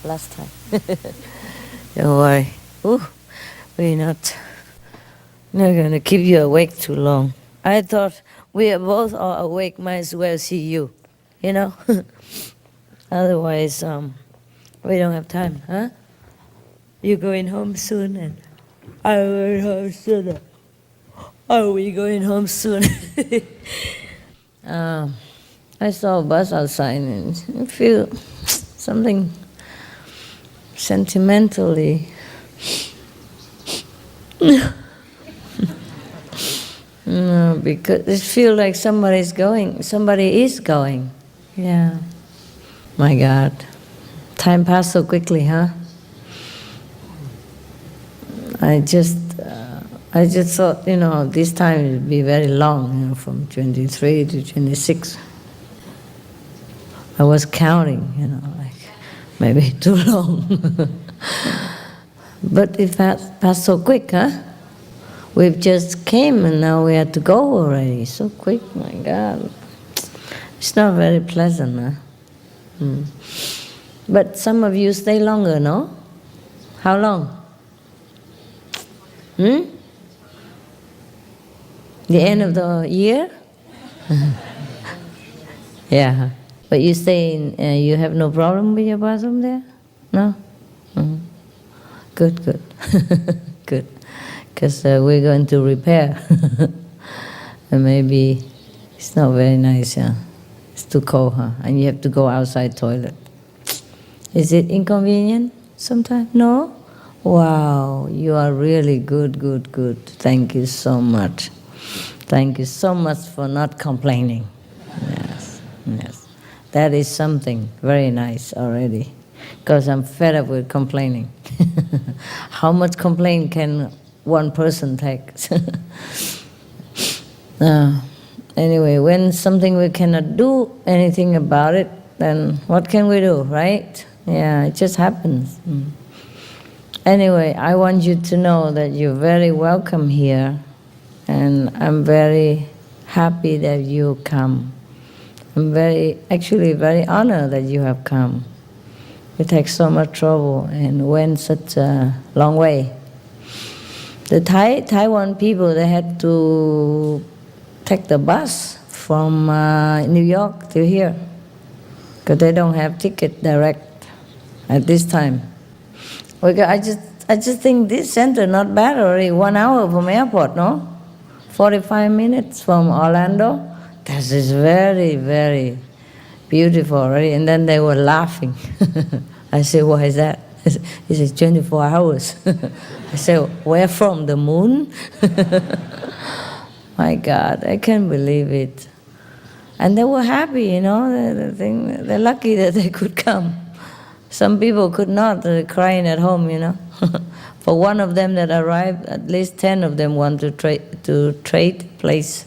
last time. Don't worry. Ooh, we're not going to keep you awake too long. I thought we are both all awake, might as well see you, you know? Otherwise, we don't have time, huh? You going home soon and I'm going home soon. Are we going home soon? I saw a bus outside and I feel something sentimentally no, because it feels like somebody is going. Yeah. My God. Time passed so quickly, huh? I just thought, this time would be very long, from 23 to 26. I was counting, like maybe too long. But it passed so quick, huh? We've just came and now we had to go already. So quick, my God. It's not very pleasant, huh? But some of you stay longer, no? How long? The end of the year? Yeah. But you stay in, you have no problem with your bathroom there? No? Good. Good. Because we're going to repair. And maybe it's not very nice, yeah. It's too cold, huh? And you have to go outside toilet. Is it inconvenient sometimes? No? Wow, you are really good. Thank you so much. Thank you so much for not complaining. Yes. That is something very nice already. Because I'm fed up with complaining. How much complaint can one person take? Anyway, when something we cannot do anything about it, then what can we do, right? Yeah, it just happens. Anyway, I want you to know that you're very welcome here, and I'm very happy that you come. I'm actually very honored that you have come. You take so much trouble and went such a long way. The Taiwan people, they had to take the bus from New York to here because they don't have ticket direct at this time. I just think this center not bad already. 1 hour from airport, no? 45 minutes from Orlando. This is very, very beautiful already. And then they were laughing. I said, why is that? He said, 24 hours. I said, where from? The moon? My God, I can't believe it. And they were happy, They're lucky that they could come. Some people could not, they're crying at home, For one of them that arrived, at least 10 of them want to trade place.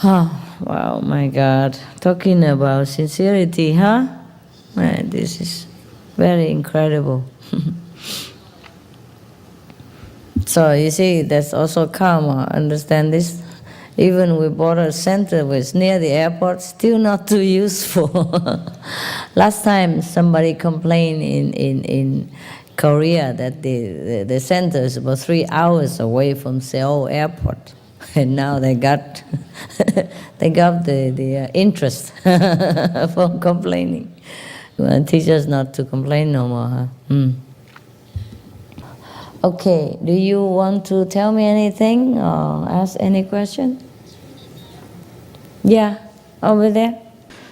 Oh, wow, my God. Talking about sincerity, huh? Man, this is very incredible. So you see, that's also karma. Understand this? Even we bought a center was near the airport, still not too useful. Last time somebody complained in Korea that the center is about 3 hours away from Seoul airport, and now they got the interest for complaining. You want to teach us not to complain no more, huh? Okay, do you want to tell me anything or ask any question? Yeah, over there.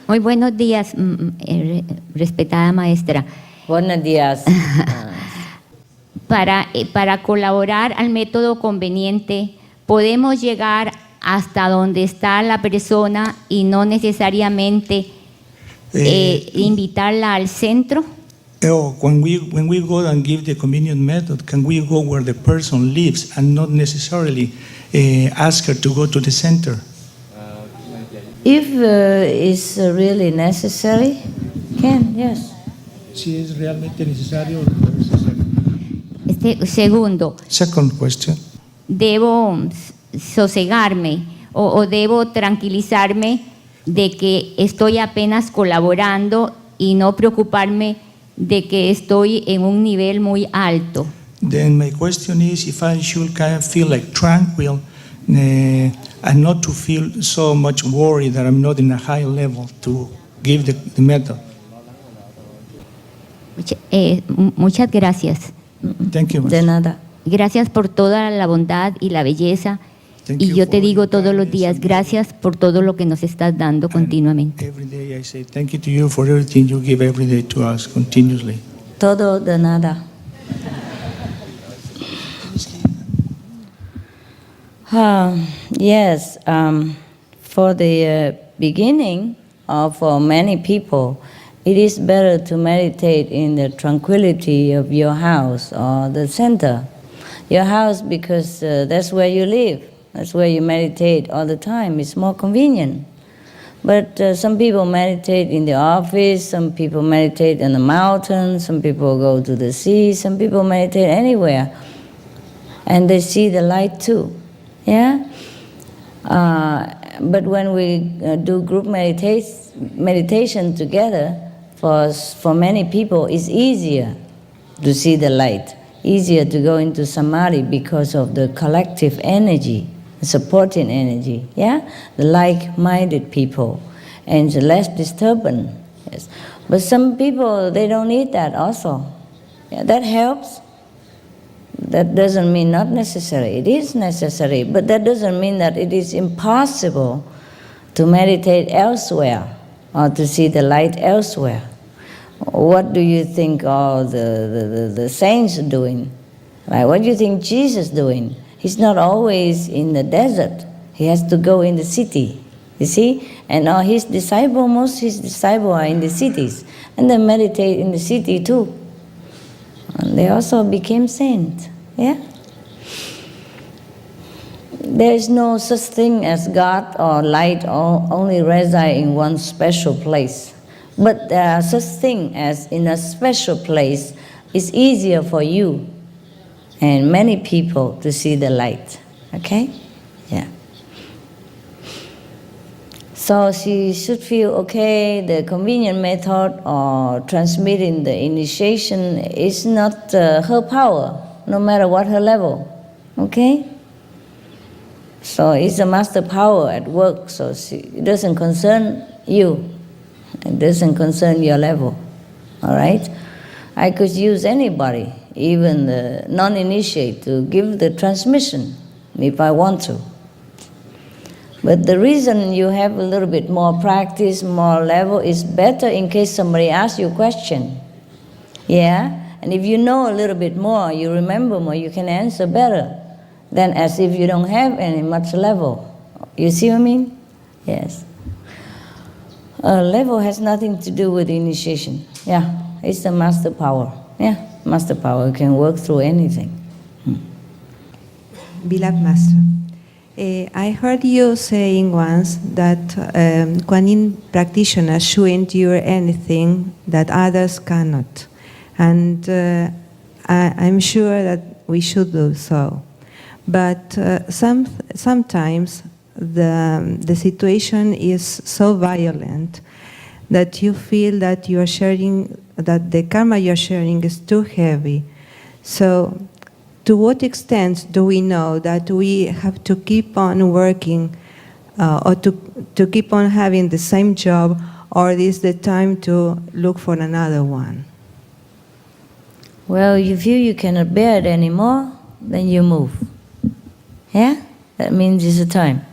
Muy buenos días, respetada maestra. Buenos días. Para colaborar al método conveniente, podemos llegar hasta donde está la persona y no necesariamente invitarla al centro. When we go and give the convenient method, can we go where the person lives and not necessarily ask her to go to the center? If it's really necessary, can, yes. Si es realmente necesario. Segundo. Second question. ¿Debo sosegarme o debo tranquilizarme de que estoy apenas colaborando y no preocuparme de que estoy en un nivel muy alto. then my question is if I should kind of feel like tranquil and not to feel so much worried that I'm not in a high level to give the method. Muchas gracias. Thank you, De Master. nada. Gracias por toda la bondad y la belleza. Thank Y you yo te for digo your todos los kindness días, and gracias por todo lo que nos estás dando continuamente. every day I say thank you to you for everything you give every day to us continuously. Todo de nada. Yes, for the beginning, or for many people, it is better to meditate in the tranquility of your house or the center. Your house, because that's where you live. That's where you meditate all the time. It's more convenient. But some people meditate in the office, some people meditate in the mountains, some people go to the sea, some people meditate anywhere. And they see the light too. Yeah? But when we do group meditation together, for many people, it's easier to see the light, easier to go into samadhi because of the collective energy, supporting energy, yeah? The like-minded people, and it's less disturbance. Yes. But some people, they don't need that also. Yeah, that helps. That doesn't mean not necessary. It is necessary, but that doesn't mean that it is impossible to meditate elsewhere or to see the light elsewhere. What do you think all the saints are doing? Right? What do you think Jesus is doing? He's not always in the desert. He has to go in the city, you see? And all his disciples, most of his disciples are in the cities. And they meditate in the city too. And they also became saints, yeah? There is no such thing as God or light only reside in one special place. But there are such things as in a special place, it's easier for you and many people to see the light, okay? Yeah. So she should feel, okay, the convenient method or transmitting the initiation is not her power, no matter what her level, okay? So it's a master power at work, so it doesn't concern you. It doesn't concern your level, all right? I could use anybody, even the non-initiate, to give the transmission if I want to. But the reason you have a little bit more practice, more level, is better in case somebody asks you a question. Yeah? And if you know a little bit more, you remember more, you can answer better than as if you don't have any much level. You see what I mean? Yes. Level has nothing to do with initiation. Yeah, it's the master power. Yeah, master power can work through anything. Beloved Master, I heard you saying once that Kuan Yin practitioners should endure anything that others cannot. And I'm sure that we should do so. But sometimes the situation is so violent that you feel that you are sharing, that the karma you're sharing is too heavy. So to what extent do we know that we have to keep on working or to keep on having the same job, or is the time to look for another one? Well, you feel you cannot bear it anymore, then you move. Yeah? That means it's a time.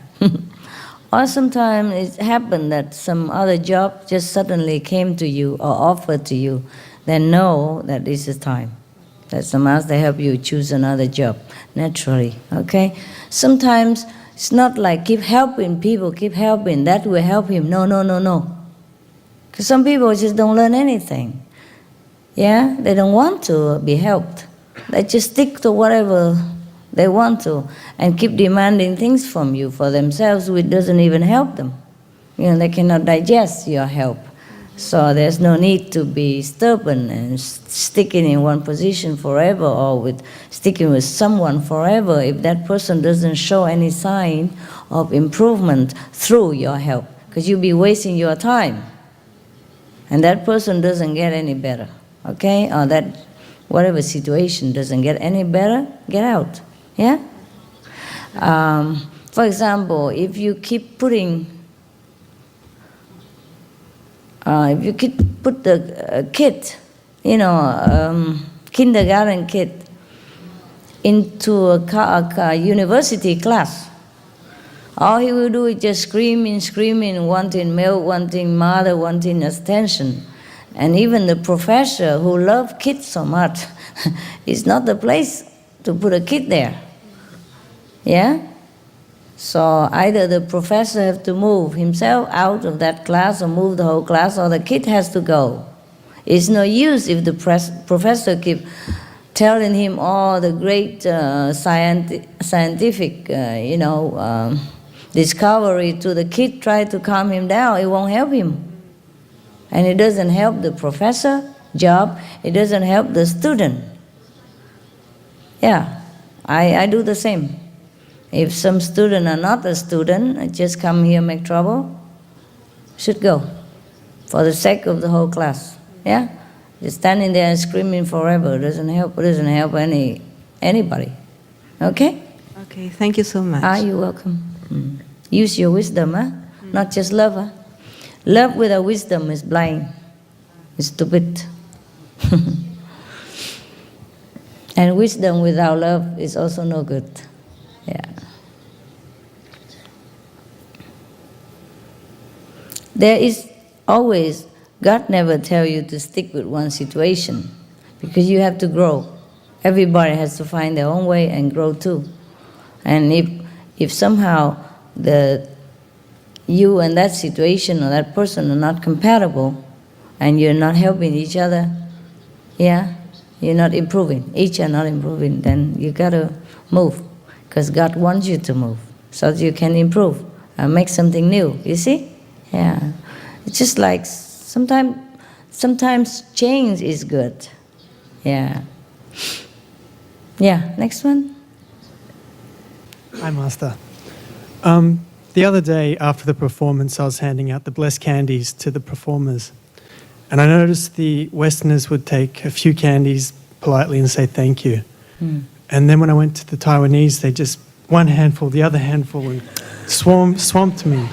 Or sometimes it happened that some other job just suddenly came to you or offered to you, then know that this is time. That the master help you choose another job, naturally, okay? Sometimes it's not like keep helping people, keep helping, that will help him. No, no, no, no. Because some people just don't learn anything. Yeah? They don't want to be helped. They just stick to whatever they want to and keep demanding things from you for themselves, which doesn't even help them. You know, they cannot digest your help. So there's no need to be stubborn and sticking in one position forever, or with sticking with someone forever if that person doesn't show any sign of improvement through your help, because you'll be wasting your time and that person doesn't get any better. okay? Or that whatever situation doesn't get any better, get out, yeah? For example, if you keep putting, if you keep put the kid, kindergarten kid, into a university class, all he will do is just screaming, wanting milk, wanting mother, wanting attention. And even the professor who loves kids so much, it's not the place to put a kid there. Yeah? So either the professor has to move himself out of that class or move the whole class, or the kid has to go. It's no use if the professor keeps telling him all the great scientific, discovery to the kid, try to calm him down. It won't help him. And it doesn't help the professor job. It doesn't help the student. Yeah, I do the same. If some student are not a student, just come here make trouble, should go for the sake of the whole class. Yeah, just standing there and screaming forever doesn't help anybody. Okay? Okay, thank you so much. You're welcome. Use your wisdom, not just love. Love without wisdom is blind, is stupid. And wisdom without love is also no good. Yeah. There is always, God never tell you to stick with one situation, because you have to grow. Everybody has to find their own way and grow too. And if somehow you and that situation or that person are not compatible, and you're not helping each other, yeah, you're not improving, each are not improving, then you gotta move, because God wants you to move, so that you can improve and make something new, you see? Yeah. It's just like sometimes change is good. Yeah. Yeah, next one. Hi, Master. The other day after the performance, I was handing out the blessed candies to the performers. And I noticed the Westerners would take a few candies politely and say thank you. And then when I went to the Taiwanese, they just one handful, the other handful, and swamped me.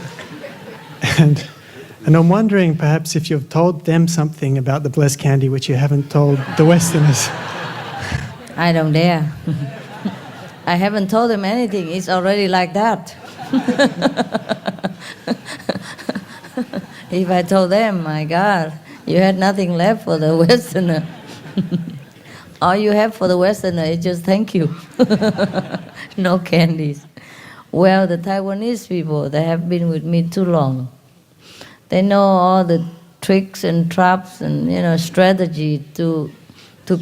And I'm wondering perhaps if you've told them something about the blessed candy which you haven't told the Westerners. I don't dare. I haven't told them anything. It's already like that. If I told them, my God, you had nothing left for the Westerner. All you have for the Westerner is just thank you. No candies. Well, the Taiwanese people, they have been with me too long. They know all the tricks and traps and strategy to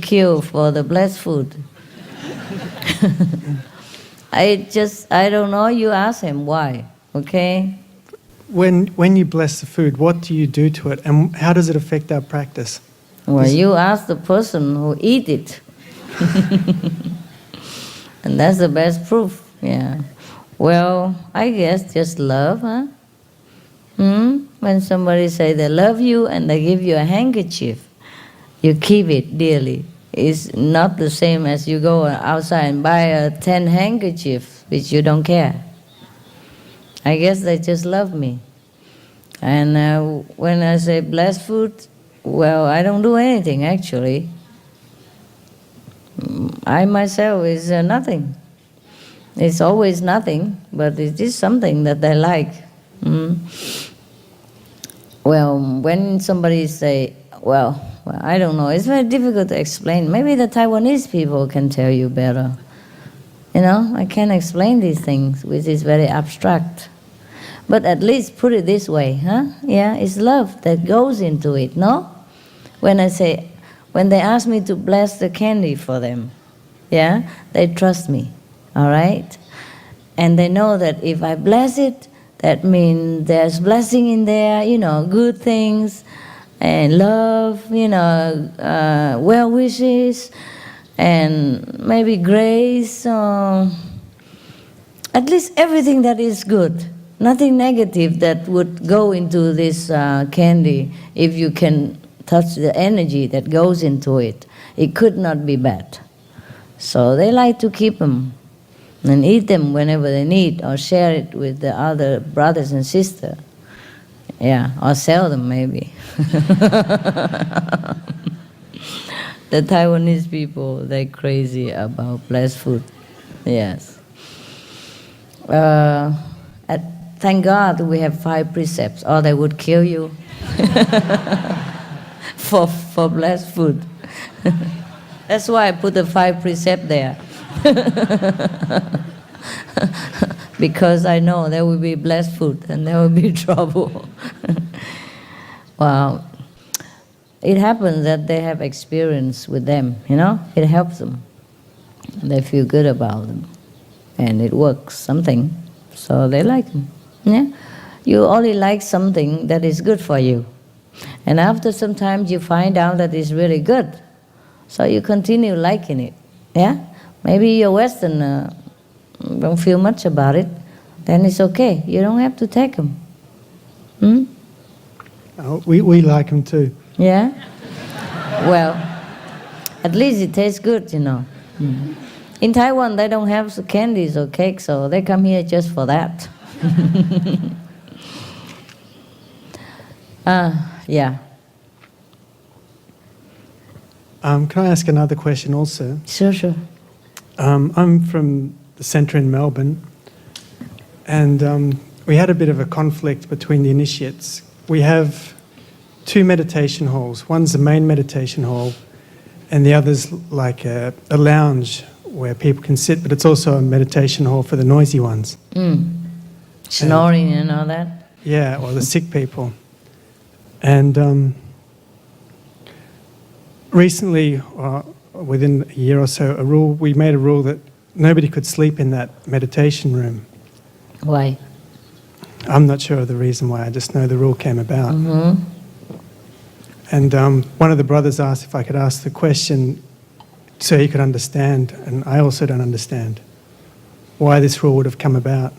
kill for the blessed food. I don't know, you ask him why, okay? When you bless the food, what do you do to it, and how does it affect our practice? Well, you ask the person who eat it. And that's the best proof, yeah. Well, I guess just love, huh? When somebody say they love you and they give you a handkerchief, you keep it dearly. It's not the same as you go outside and buy 10 handkerchiefs, which you don't care. I guess they just love me. And when I say blessed food, well, I don't do anything actually. I myself is nothing. It's always nothing, but it is something that they like. Well, when somebody say, well, I don't know, it's very difficult to explain. Maybe the Taiwanese people can tell you better. I can't explain these things, which is very abstract. But at least put it this way, huh? Yeah, it's love that goes into it, no? When they ask me to bless the candy for them, yeah, they trust me, all right? And they know that if I bless it, that means there's blessing in there, good things, and love, well wishes, and maybe grace, at least everything that is good. Nothing negative that would go into this candy if you can touch the energy that goes into it, it could not be bad. So they like to keep them and eat them whenever they need, or share it with the other brothers and sisters. Yeah, or sell them maybe. The Taiwanese people, they're crazy about blessed food. Yes. Thank God we have 5 precepts, or they would kill you for blessed food. That's why I put the 5 precepts there. Because I know there will be blessed food and there will be trouble. Wow. It happens that they have experience with them, you know? It helps them. They feel good about them. And it works, something. So they like them. Yeah? You only like something that is good for you. And after some time you find out that it's really good. So you continue liking it. Yeah? Maybe you're Western, don't feel much about it. Then it's okay. You don't have to take them. Hmm? We like them too. Yeah? Well, at least it tastes good, you know. Mm. In Taiwan, they don't have candies or cakes, so they come here just for that. Yeah. Can I ask another question also? Sure. I'm from the centre in Melbourne, and we had a bit of a conflict between the initiates. We have 2 meditation halls. One's the main meditation hall, and the other's like a lounge where people can sit, but it's also a meditation hall for the noisy ones. Snoring and all that? Yeah, or the sick people. And recently, within a year or so, we made a rule that nobody could sleep in that meditation room. Why? I'm not sure of the reason why, I just know the rule came about. Mm-hmm. And one of the brothers asked if I could ask the question so he could understand, and I also don't understand why this rule would have come about.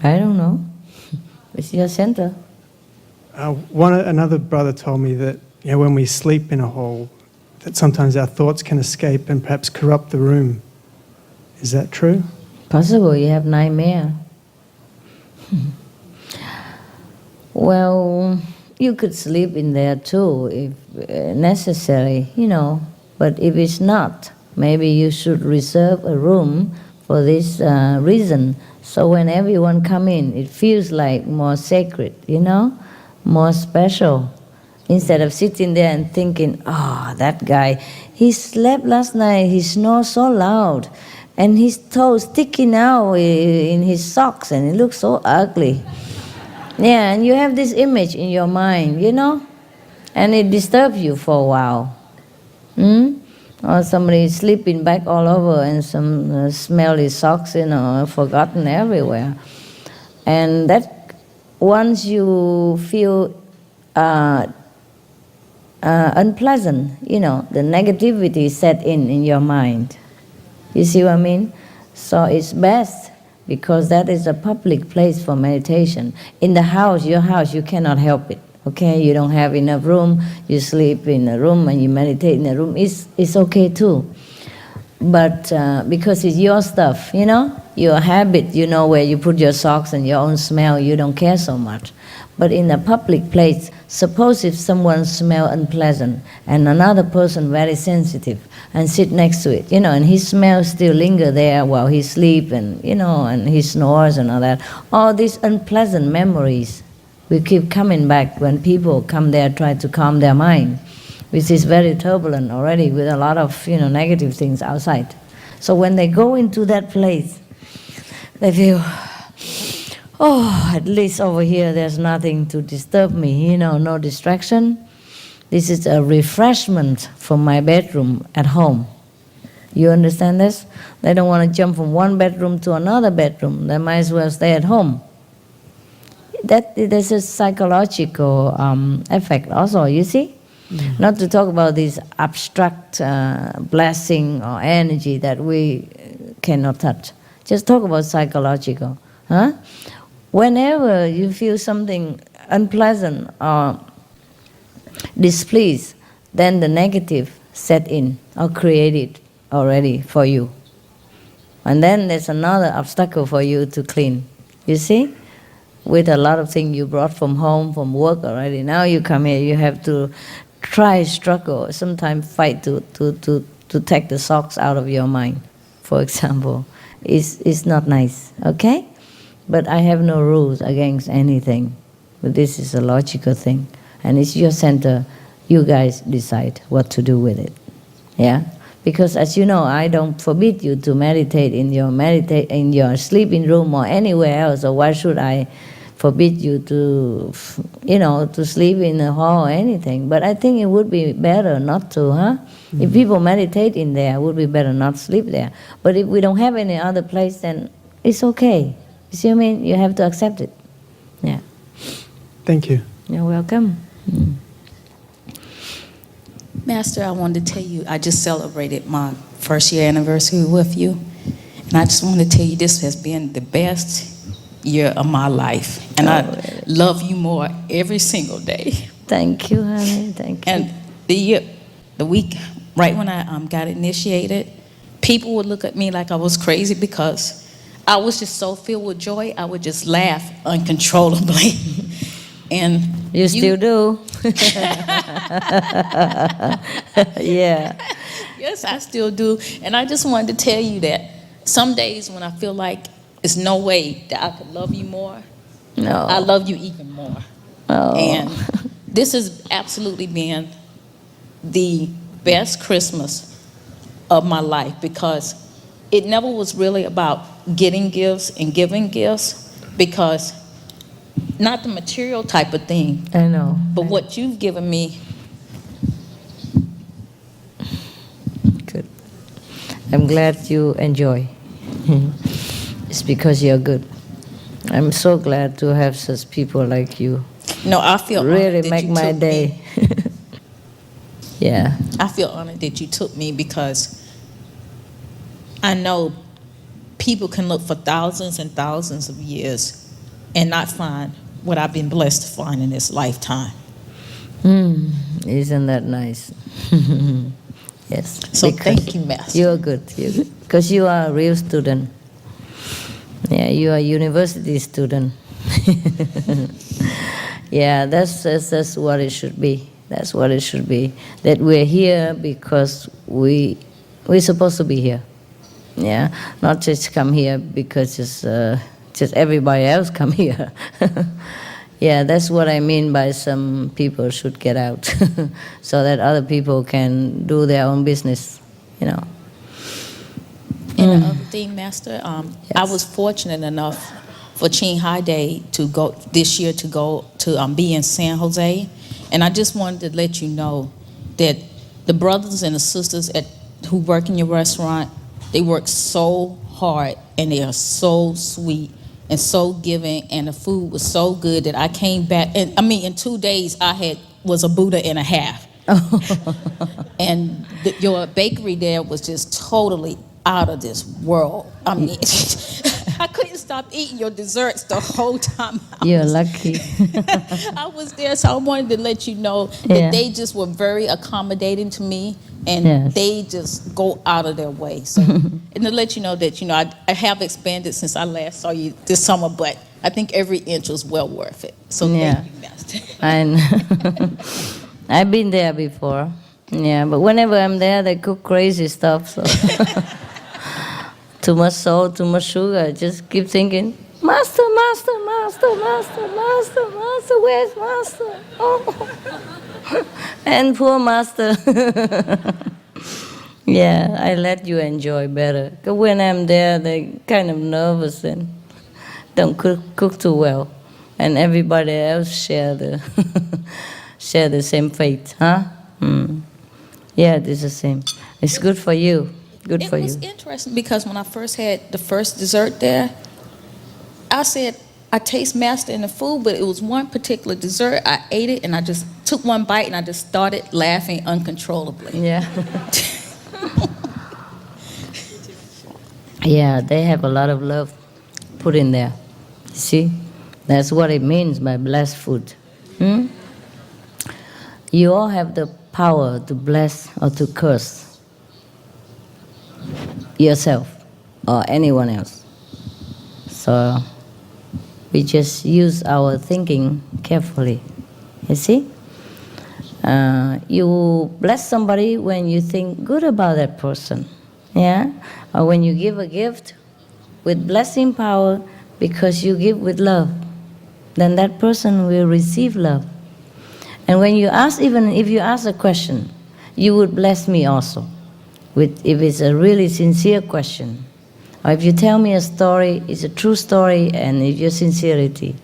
I don't know. It's your center. Another brother told me that when we sleep in a hall, that sometimes our thoughts can escape and perhaps corrupt the room. Is that true? Possible, you have nightmare. Well, you could sleep in there too, if necessary, But if it's not, maybe you should reserve a room for this reason. So when everyone come in, it feels like more sacred, more special. Instead of sitting there and thinking, that guy, he slept last night, he snores so loud, and his toes sticking out in his socks, and it looks so ugly. Yeah, and you have this image in your mind, and it disturbs you for a while. Or somebody sleeping back all over and some smelly socks, forgotten everywhere. And that once you feel unpleasant, the negativity set in your mind. You see what I mean? So it's best, because that is a public place for meditation. In the house, your house, you cannot help it. Okay, you don't have enough room, you sleep in a room and you meditate in a room, it's okay too. But because it's your stuff, your habit, where you put your socks and your own smell, you don't care so much. But in a public place, suppose if someone smells unpleasant and another person very sensitive and sit next to it, and his smell still linger there while he sleeps and, and he snores and all that. All these unpleasant memories will keep coming back when people come there, try to calm their mind, which is very turbulent already with a lot of, negative things outside. So when they go into that place, they feel, at least over here there's nothing to disturb me, no distraction. This is a refreshment from my bedroom at home. You understand this? They don't want to jump from one bedroom to another bedroom. They might as well stay at home. There's a psychological effect also, you see? Mm. Not to talk about this abstract blessing or energy that we cannot touch. Just talk about psychological. Whenever you feel something unpleasant or displeased, then the negative set in or created already for you. And then there's another obstacle for you to clean. You see? With a lot of things you brought from home, from work already. Now you come here, you have to try, struggle, sometimes fight to take the socks out of your mind, for example. It's not nice, okay? But I have no rules against anything. But this is a logical thing. And it's your center. You guys decide what to do with it. Yeah? Because as you know, I don't forbid you to meditate in your sleeping room or anywhere else. So why should I forbid you to, to sleep in a hall or anything? But I think it would be better not to, huh? Mm-hmm. If people meditate in there, it would be better not sleep there. But if we don't have any other place, then it's okay. You see what I mean? You have to accept it. Yeah. Thank you. You're welcome. Mm. Master, I wanted to tell you, I just celebrated my first year anniversary with you. And I just want to tell you this has been the best year of my life. And I love you more every single day. Thank you, honey. Thank you. And the week, right when I got initiated, people would look at me like I was crazy because I was just so filled with joy, I would just laugh uncontrollably. And you still do. Yeah. Yes, I still do. And I just wanted to tell you that some days when I feel like there's no way that I could love you more, no, I love you even more. Oh. And this has absolutely been the best Christmas of my life because it never was really about getting gifts and giving gifts, because not the material type of thing. I know. But what you've given me. Good. I'm glad you enjoy. It's because you're good. I'm so glad to have such people like you. No, I feel really make my day. Yeah. I feel honored that you took me because I know people can look for thousands and thousands of years and not find what I've been blessed to find in this lifetime. Isn't that nice? Yes. So thank you, Master. You're good. You're good. Because you are a real student. Yeah, you are a university student. Yeah, that's what it should be. That's what it should be. That we're here because we're supposed to be here. Yeah, not just come here because just everybody else come here. Yeah, that's what I mean by some people should get out, so that other people can do their own business, And the other thing, Master, Yes. I was fortunate enough for Ching Hai Day to go this year to be in San Jose, and I just wanted to let you know that the brothers and the sisters who work in your restaurant, they work so hard and they are so sweet and so giving, and the food was so good that I came back, and I mean in 2 days I was a Buddha and a half. And your bakery there was just totally out of this world. I mean, I couldn't stop eating your desserts the whole time. You're lucky. I was there, so I wanted to let you know that they just were very accommodating to me, and they just go out of their way. So, and to let you know that, I have expanded since I last saw you this summer, but I think every inch was well worth it. So thank you, Master. I've been there before. Yeah, but whenever I'm there, they cook crazy stuff. So too much salt, too much sugar. I just keep thinking, Master, Master, Master, Master, Master, Master, where's Master? Oh. And poor Master. Yeah, I let you enjoy better. Because when I'm there, they're kind of nervous and don't cook too well. And everybody else share the same fate, huh? Yeah, it is the same. It's good for you. Good for you. It was interesting because when I first had the first dessert there, I said, I taste Master in the food, but it was one particular dessert. I ate it and I just took one bite and I just started laughing uncontrollably. Yeah. Yeah, they have a lot of love put in there. See? That's what it means by blessed food. You all have the power to bless or to curse yourself or anyone else. So we just use our thinking carefully. You see? You bless somebody when you think good about that person. Yeah? Or when you give a gift with blessing power because you give with love, then that person will receive love. And when you ask, even if you ask a question, you would bless me also, if it's a really sincere question. Or if you tell me a story, it's a true story, and if your sincerity,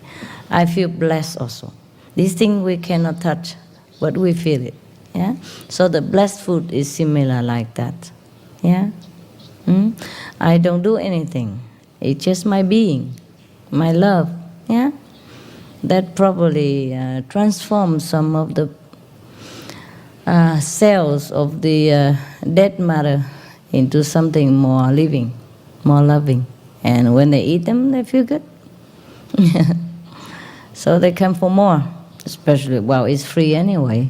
I feel blessed also. These things we cannot touch, but we feel it. Yeah? So the blessed food is similar like that. Yeah? I don't do anything. It's just my being, my love. Yeah? That probably transforms some of the cells of the dead matter into something more living, more loving. And when they eat them, they feel good. So they come for more. Especially, well, it's free anyway.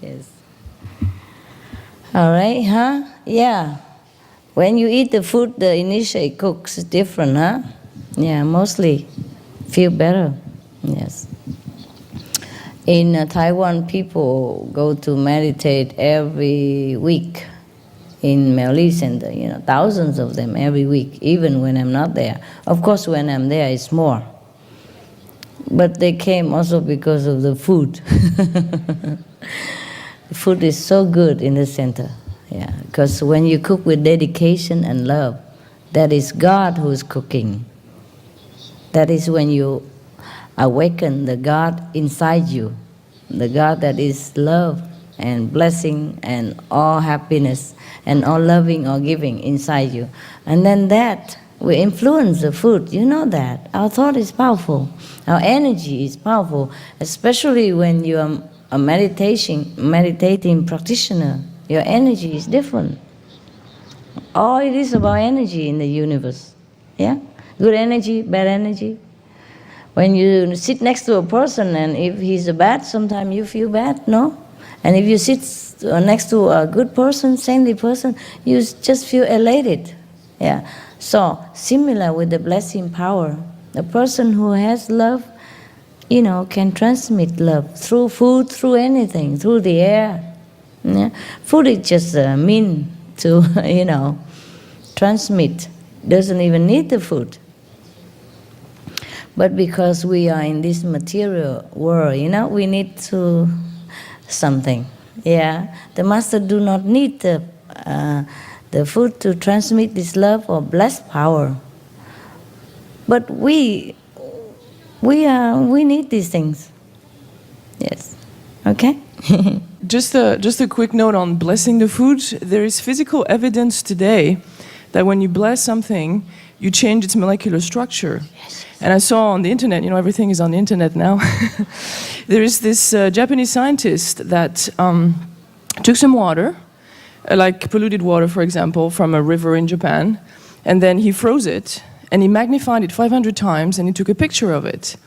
Yes. All right, huh? Yeah. When you eat the food the initiate cooks, it's different, huh? Yeah, mostly feel better. Yes. In Taiwan, people go to meditate every week in Miaoli Center. You know, thousands of them every week, even when I'm not there. Of course, when I'm there, it's more. But they came also because of the food. The food is so good in the center. Yeah, because when you cook with dedication and love, that is God who is cooking. That is when you awaken the God inside you, the God that is love and blessing and all happiness and all loving or giving inside you. And then that will influence the food. You know that. Our thought is powerful. Our energy is powerful, especially when you are a meditating practitioner. Your energy is different. All it is about energy in the universe. Yeah? Good energy, bad energy. When you sit next to a person and if he's bad, sometimes you feel bad, no? And if you sit next to a good person, saintly person, you just feel elated. Yeah. So, similar with the blessing power. The person who has love, you know, can transmit love through food, through anything, through the air. Yeah? Food is just a mean to, you know, transmit. Doesn't even need the food. But because we are in this material world, you know, we need to something. Yeah, the master do not need the food to transmit this love or blessed power. But we need these things. Yes. Okay. Just a quick note on blessing the food. There is physical evidence today that when you bless something, you change its molecular structure. Yes. And I saw on the internet, you know, everything is on the internet now. There is this Japanese scientist that took some water, like polluted water, for example, from a river in Japan, and then he froze it, and he magnified it 500 times, and he took a picture of it.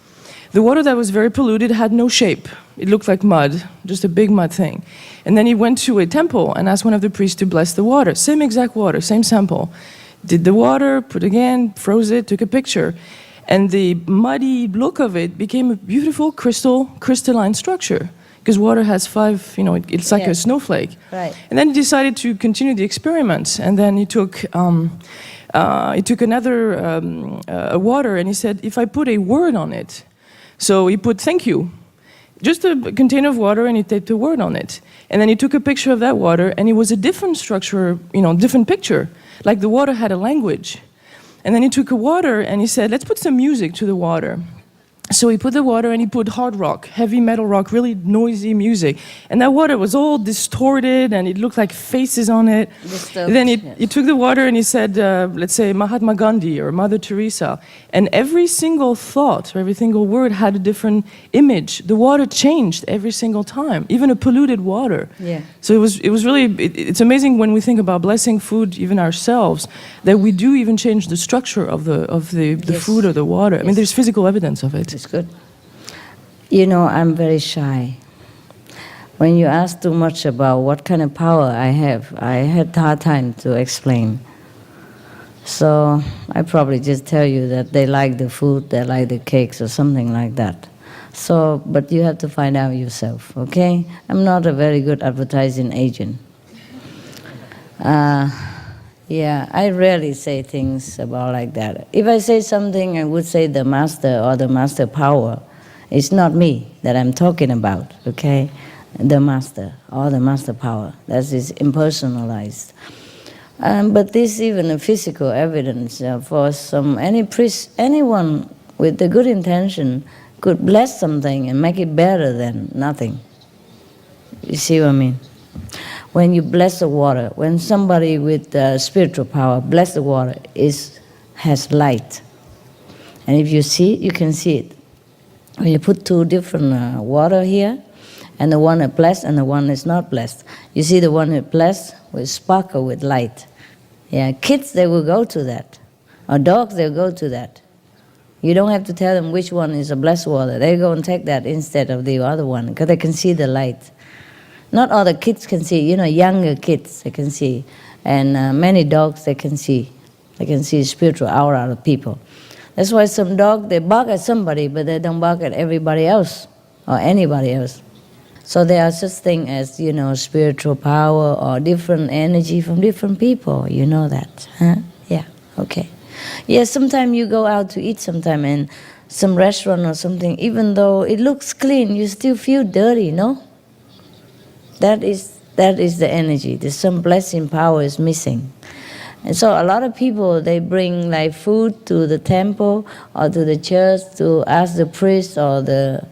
The water that was very polluted had no shape. It looked like mud, just a big mud thing. And then he went to a temple and asked one of the priests to bless the water. Same exact water, same sample. Did the water, put again, froze it, took a picture. And the muddy look of it became a beautiful crystalline structure. Because water has 5, you know, it's like a snowflake. Right. And then he decided to continue the experiment. And then he took another water and he said, if I put a word on it, so he put thank you, just a container of water, and he taped a word on it. And then he took a picture of that water, and it was a different structure, you know, different picture. Like the water had a language. And then he took a water, and he said, let's put some music to the water. So he put the water and he put hard rock, heavy metal rock, really noisy music. And that water was all distorted and it looked like faces on it. Then he took the water and he said, let's say Mahatma Gandhi or Mother Teresa. And every single thought or every single word had a different image. The water changed every single time, even a polluted water. Yeah. So it was really, it's amazing when we think about blessing food, even ourselves, that we do even change the structure of the Yes. food or the water. I mean, Yes. there's physical evidence of it. It's good. You know, I'm very shy. When you ask too much about what kind of power I had a hard time to explain. So I probably just tell you that they like the food, they like the cakes or something like that. So, but you have to find out yourself, okay? I'm not a very good advertising agent. Yeah, I rarely say things about like that. If I say something, I would say the master or the master power. It's not me that I'm talking about, okay? The master or the master power. That is impersonalized. But this even a physical evidence for any priest, anyone with the good intention could bless something and make it better than nothing. You see what I mean? When you bless the water, when somebody with spiritual power bless the water, has light. And if you see, you can see it. When you put two different water here, and the one is blessed and the one is not blessed, you see the one who's blessed will sparkle with light. Yeah, kids, they will go to that. Or dogs, they'll go to that. You don't have to tell them which one is a blessed water. They go and take that instead of the other one, because they can see the light. Not all the kids can see, younger kids, they can see. And many dogs, they can see. They can see spiritual aura of people. That's why some dogs, they bark at somebody, but they don't bark at everybody else or anybody else. So there are such things as, spiritual power or different energy from different people. You know that, huh? Yeah, okay. Yeah, sometimes you go out to eat sometime in some restaurant or something, even though it looks clean, you still feel dirty, no? That is the energy. There's some blessing power is missing. And so a lot of people, they bring like food to the temple or to the church to ask the priest or the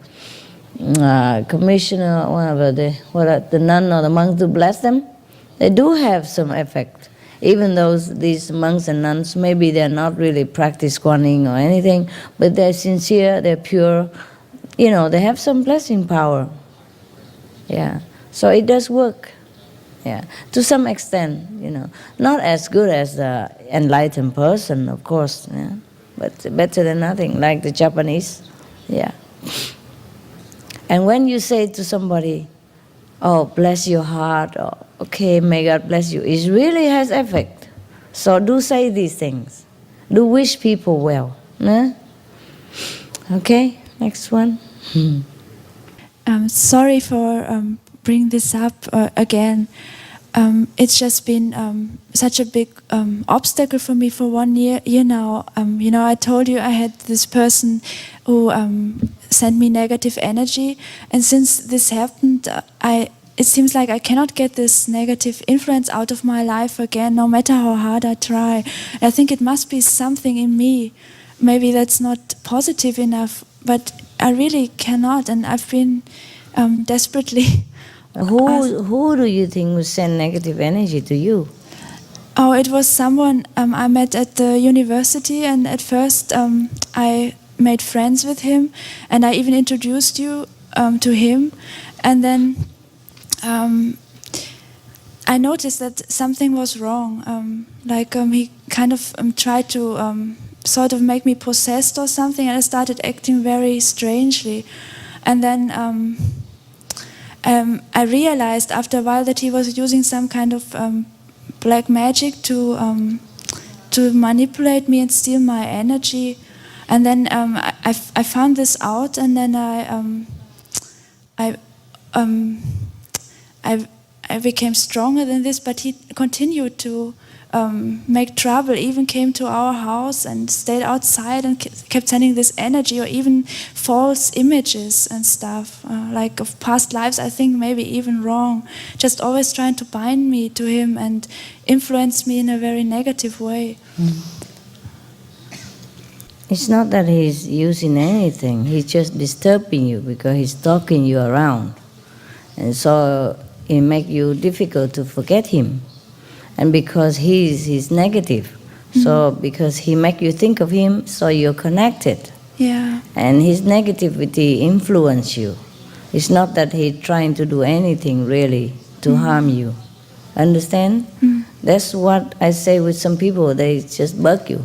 commissioner, whatever, the nun or the monk to bless them. They do have some effect. Even though these monks and nuns, maybe they're not really practice Guanyin or anything, but they're sincere, they're pure. They have some blessing power. Yeah. So it does work, yeah, to some extent, Not as good as the enlightened person, of course, yeah, but better than nothing, like the Japanese, yeah. And when you say to somebody, oh, bless your heart, or okay, may God bless you, it really has effect. So do say these things. Do wish people well. Nah? Okay, next one. Sorry for bring this up again. It's just been such a big obstacle for me for 1 year now. I told you I had this person who sent me negative energy, and since this happened, it seems like I cannot get this negative influence out of my life again, no matter how hard I try. I think it must be something in me. Maybe that's not positive enough, but I really cannot, and I've been desperately. Who do you think would send negative energy to you? Oh, it was someone I met at the university, and at first I made friends with him, and I even introduced you to him, and then I noticed that something was wrong. He kind of tried to sort of make me possessed or something, and I started acting very strangely, and then I realized after a while that he was using some kind of black magic to manipulate me and steal my energy. And then I found this out, and then I became stronger than this. But he continued to make trouble. Even came to our house and stayed outside and kept sending this energy, or even false images and stuff, like of past lives. I think maybe even wrong. Just always trying to bind me to him and influence me in a very negative way. It's not that he's using anything. He's just disturbing you because he's talking you around, and so it makes you difficult to forget him. And because he's negative, so because he make you think of him, so you're connected. Yeah. And his negativity influence you. It's not that he's trying to do anything really to harm you. Understand? That's what I say with some people. They just bug you.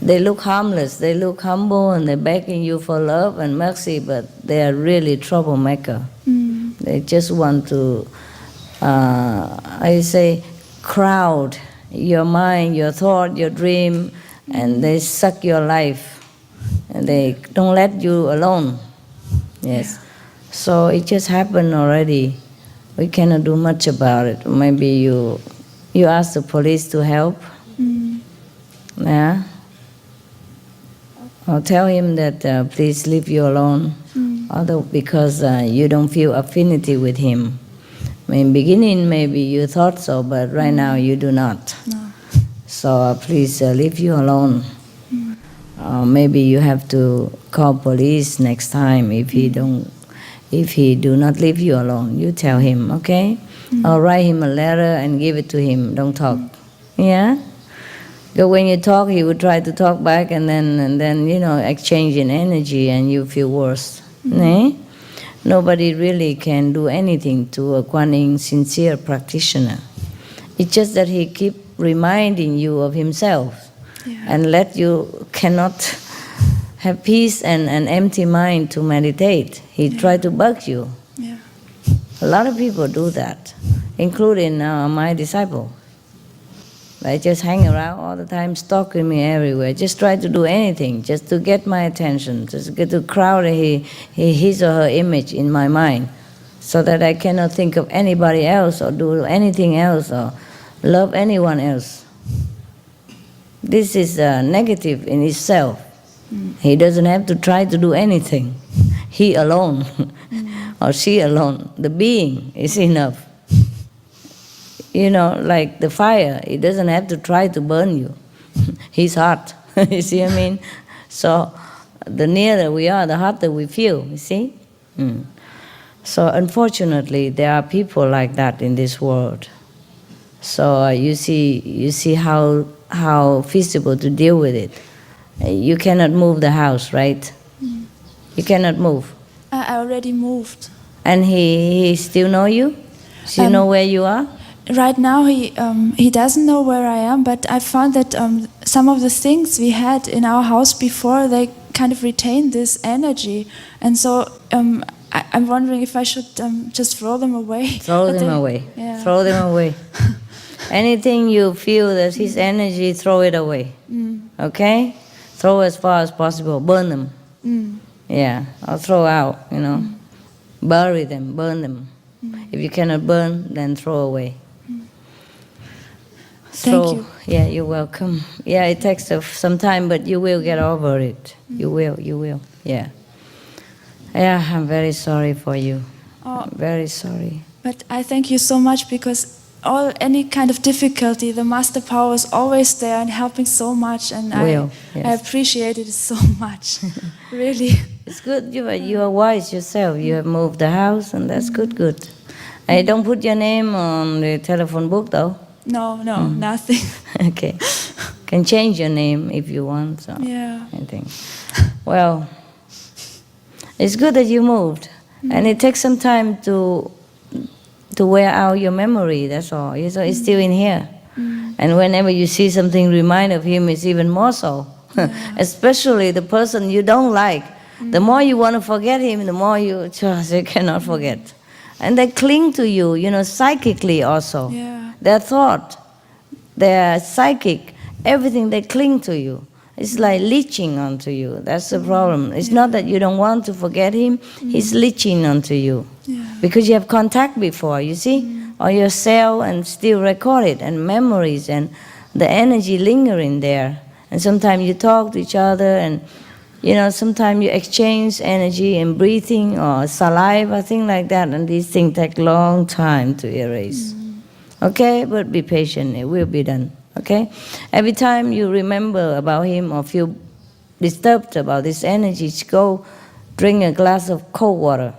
they look harmless, they look humble, and they're begging you for love and mercy, but they are really troublemaker. They just want to, I say, crowd your mind, your thought, your dream, and they suck your life, and they don't let you alone. Yes. So it just happened already. We cannot do much about it. Maybe you ask the police to help. Yeah. Or tell him that please leave you alone. Although because you don't feel affinity with him. In beginning maybe you thought so, but right now you do not. No. So please leave you alone. Maybe you have to call police next time if he do not leave you alone. You tell him, okay? Or write him a letter and give it to him. Don't talk. Yeah? Because when you talk, he will try to talk back, and then exchange in energy, and you feel worse. Nobody really can do anything to a Kuan Yin sincere practitioner. It's just that he keep reminding you of himself, and let you cannot have peace and an empty mind to meditate. He try to bug you. Yeah. A lot of people do that, including my disciple. They just hang around all the time, stalking me everywhere. Just try to do anything, just to get my attention, just get to crowd his or her image in my mind, so that I cannot think of anybody else or do anything else or love anyone else. This is negative in itself. He doesn't have to try to do anything. He alone, or she alone, the being is enough. Like the fire, it doesn't have to try to burn you. He's hot, you see what I mean? So the nearer we are, the hotter we feel, you see? So unfortunately, there are people like that in this world. So you see how feasible to deal with it. You cannot move the house, right? You cannot move. I already moved. And he still know you? Still know where you are? Right now, he doesn't know where I am, but I found that some of the things we had in our house before, they kind of retain this energy. And so I'm wondering if I should just throw them away. Throw them away. Yeah. Throw them away. Anything you feel that his energy, throw it away. Okay? Throw as far as possible. Burn them. Yeah, or throw out, Bury them, burn them. If you cannot burn, then throw away. Thank you. Yeah, you're welcome. Yeah, it takes some time, but you will get over it. You will. Yeah. Yeah, I'm very sorry for you. Oh. Very sorry. But I thank you so much, because any kind of difficulty, the Master Power is always there and helping so much, and I appreciate it so much. Really. It's good. You are wise yourself. You have moved the house, and that's good. I don't put your name on the telephone book, though. No, nothing. Okay. Can change your name if you want. So. Yeah. I think. Well, it's good that you moved, and it takes some time to wear out your memory. That's all. So it's still in here, and whenever you see something, remind of him. It's even more so. Especially the person you don't like. The more you want to forget him, the more you cannot forget. And they cling to you, psychically also. Yeah. Their thought, their psychic, everything, they cling to you. It's like leeching onto you. That's the problem. It's not that you don't want to forget him, he's leeching onto you. Yeah. Because you have contact before, you see? Or your cell and still record it, and memories and the energy lingering there. And sometimes you talk to each other, and sometimes you exchange energy in breathing or saliva, things like that, and these things take long time to erase. Okay, but be patient, it will be done. Okay? Every time you remember about him or feel disturbed about this energy, go drink a glass of cold water.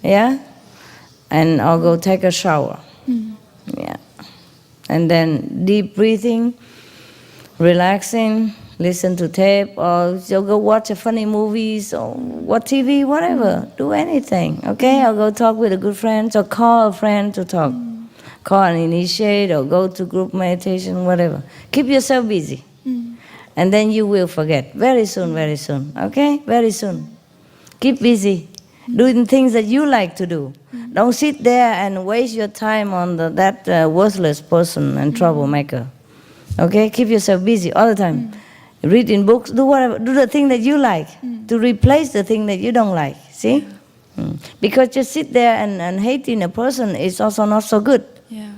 Yeah? And I'll go take a shower. Yeah. And then deep breathing, relaxing, listen to tape, or go watch a funny movies, or watch TV, whatever. Do anything, okay? Or go talk with a good friend, or call a friend to talk. Call and initiate, or go to group meditation, whatever. Keep yourself busy. And then you will forget very soon, okay? Very soon. Keep busy, doing things that you like to do. Don't sit there and waste your time on that worthless person and troublemaker. Okay? Keep yourself busy all the time. Reading books, do whatever, do the thing that you like to replace the thing that you don't like. See? Because just sit there and hating a person is also not so good. Yeah.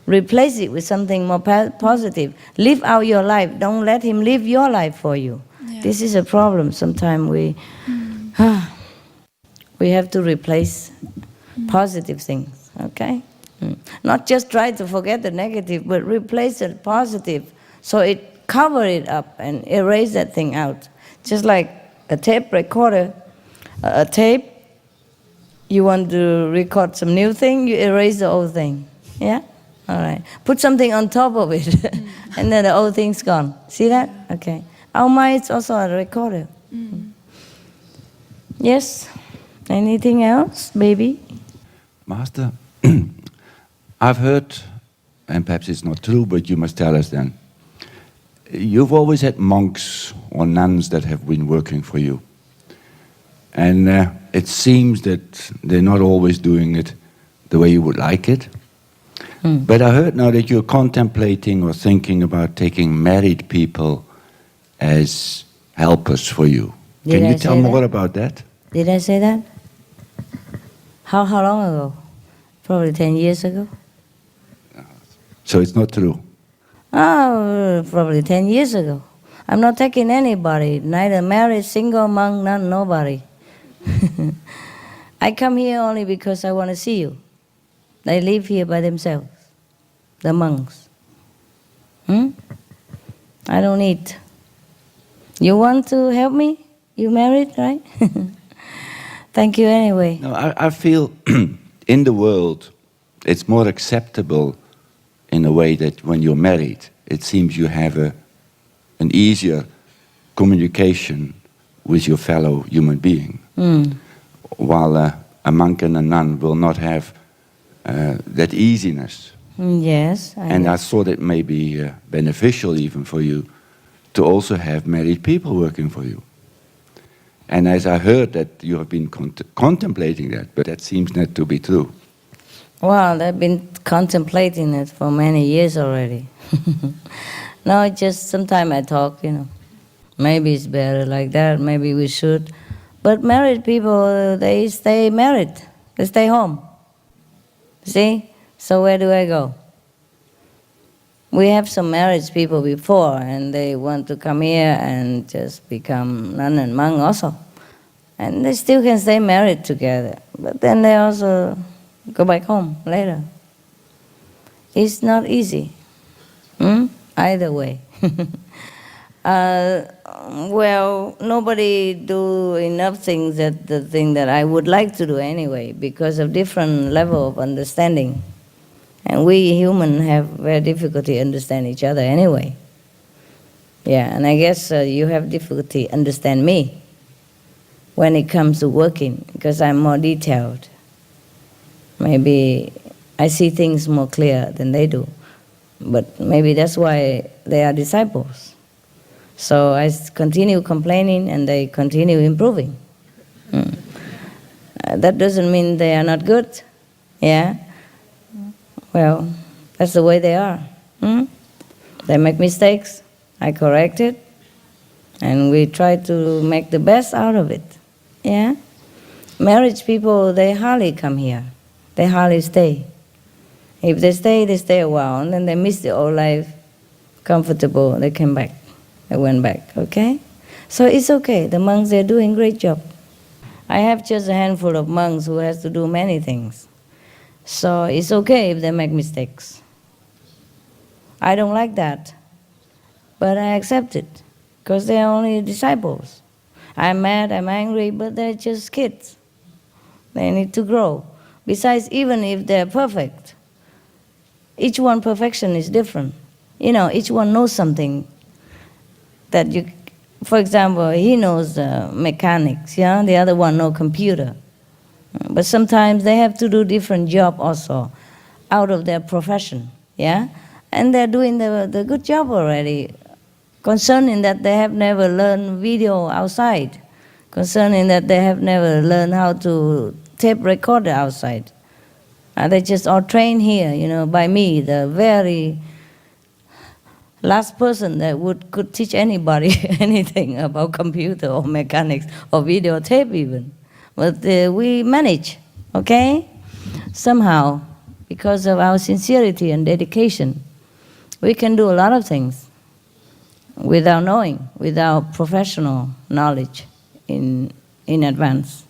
Replace it with something more positive. Live out your life. Don't let him live your life for you. Yeah. This is a problem. Sometimes we have to replace positive things, okay? Not just try to forget the negative, but replace it positive so it cover it up and erase that thing out. Just like a tape recorder, a tape, you want to record some new thing, you erase the old thing, yeah? All right. Put something on top of it, and then the old thing's gone. See that? Okay. Our mind is also a recorder. Yes? Anything else, baby? Master, I've heard, and perhaps it's not true, but you must tell us then. You've always had monks or nuns that have been working for you. And it seems that they're not always doing it the way you would like it. But I heard now that you're contemplating or thinking about taking married people as helpers for you. Can you tell more about that? Did I say that? How long ago? Probably 10 years ago. So it's not true? Oh, probably 10 years ago. I'm not taking anybody, neither married, single, monk, none, nobody. I come here only because I want to see you. They live here by themselves, the monks. I don't need. You want to help me? You married, right? Thank you anyway. No, I feel in the world it's more acceptable in a way that when you're married, it seems you have an easier communication with your fellow human being. While a monk and a nun will not have that easiness. Yes. And I thought it may be beneficial even for you to also have married people working for you. And as I heard that you have been contemplating that, but that seems not to be true. Well, I've been contemplating it for many years already. Now it's just sometimes I talk, maybe it's better like that, maybe we should. But married people, they stay married, they stay home. See? So where do I go? We have some married people before, and they want to come here and just become nun and monk also. And they still can stay married together, but then they also go back home later. It's not easy, either way. Well, nobody do enough things that the thing that I would like to do anyway, because of different level of understanding. And we humans have very difficulty understand each other anyway. Yeah, and I guess you have difficulty understand me when it comes to working, because I'm more detailed. Maybe I see things more clear than they do. But maybe that's why they are disciples. So I continue complaining and they continue improving. That doesn't mean they are not good. Yeah? Well, that's the way they are. They make mistakes, I correct it, and we try to make the best out of it. Yeah? Married people, they hardly come here. They hardly stay. If they stay a while, and then they miss the old life, comfortable, they came back. They went back, okay? So it's okay. The monks, they're doing a great job. I have just a handful of monks who has to do many things. So it's okay if they make mistakes. I don't like that, but I accept it, because they're only disciples. I'm mad, I'm angry, but they're just kids. They need to grow. Besides, even if they're perfect, each one perfection is different. Each one knows something that for example, he knows mechanics, yeah? The other one knows computer. But sometimes they have to do different job also out of their profession, yeah? And they're doing the good job already concerning that they have never learned video outside, concerning that they have never learned how to tape record outside. They just all trained here, by me, the very last person that could teach anybody anything about computer or mechanics or videotape even. But we manage, okay? Somehow, because of our sincerity and dedication, we can do a lot of things without knowing, without professional knowledge in advance.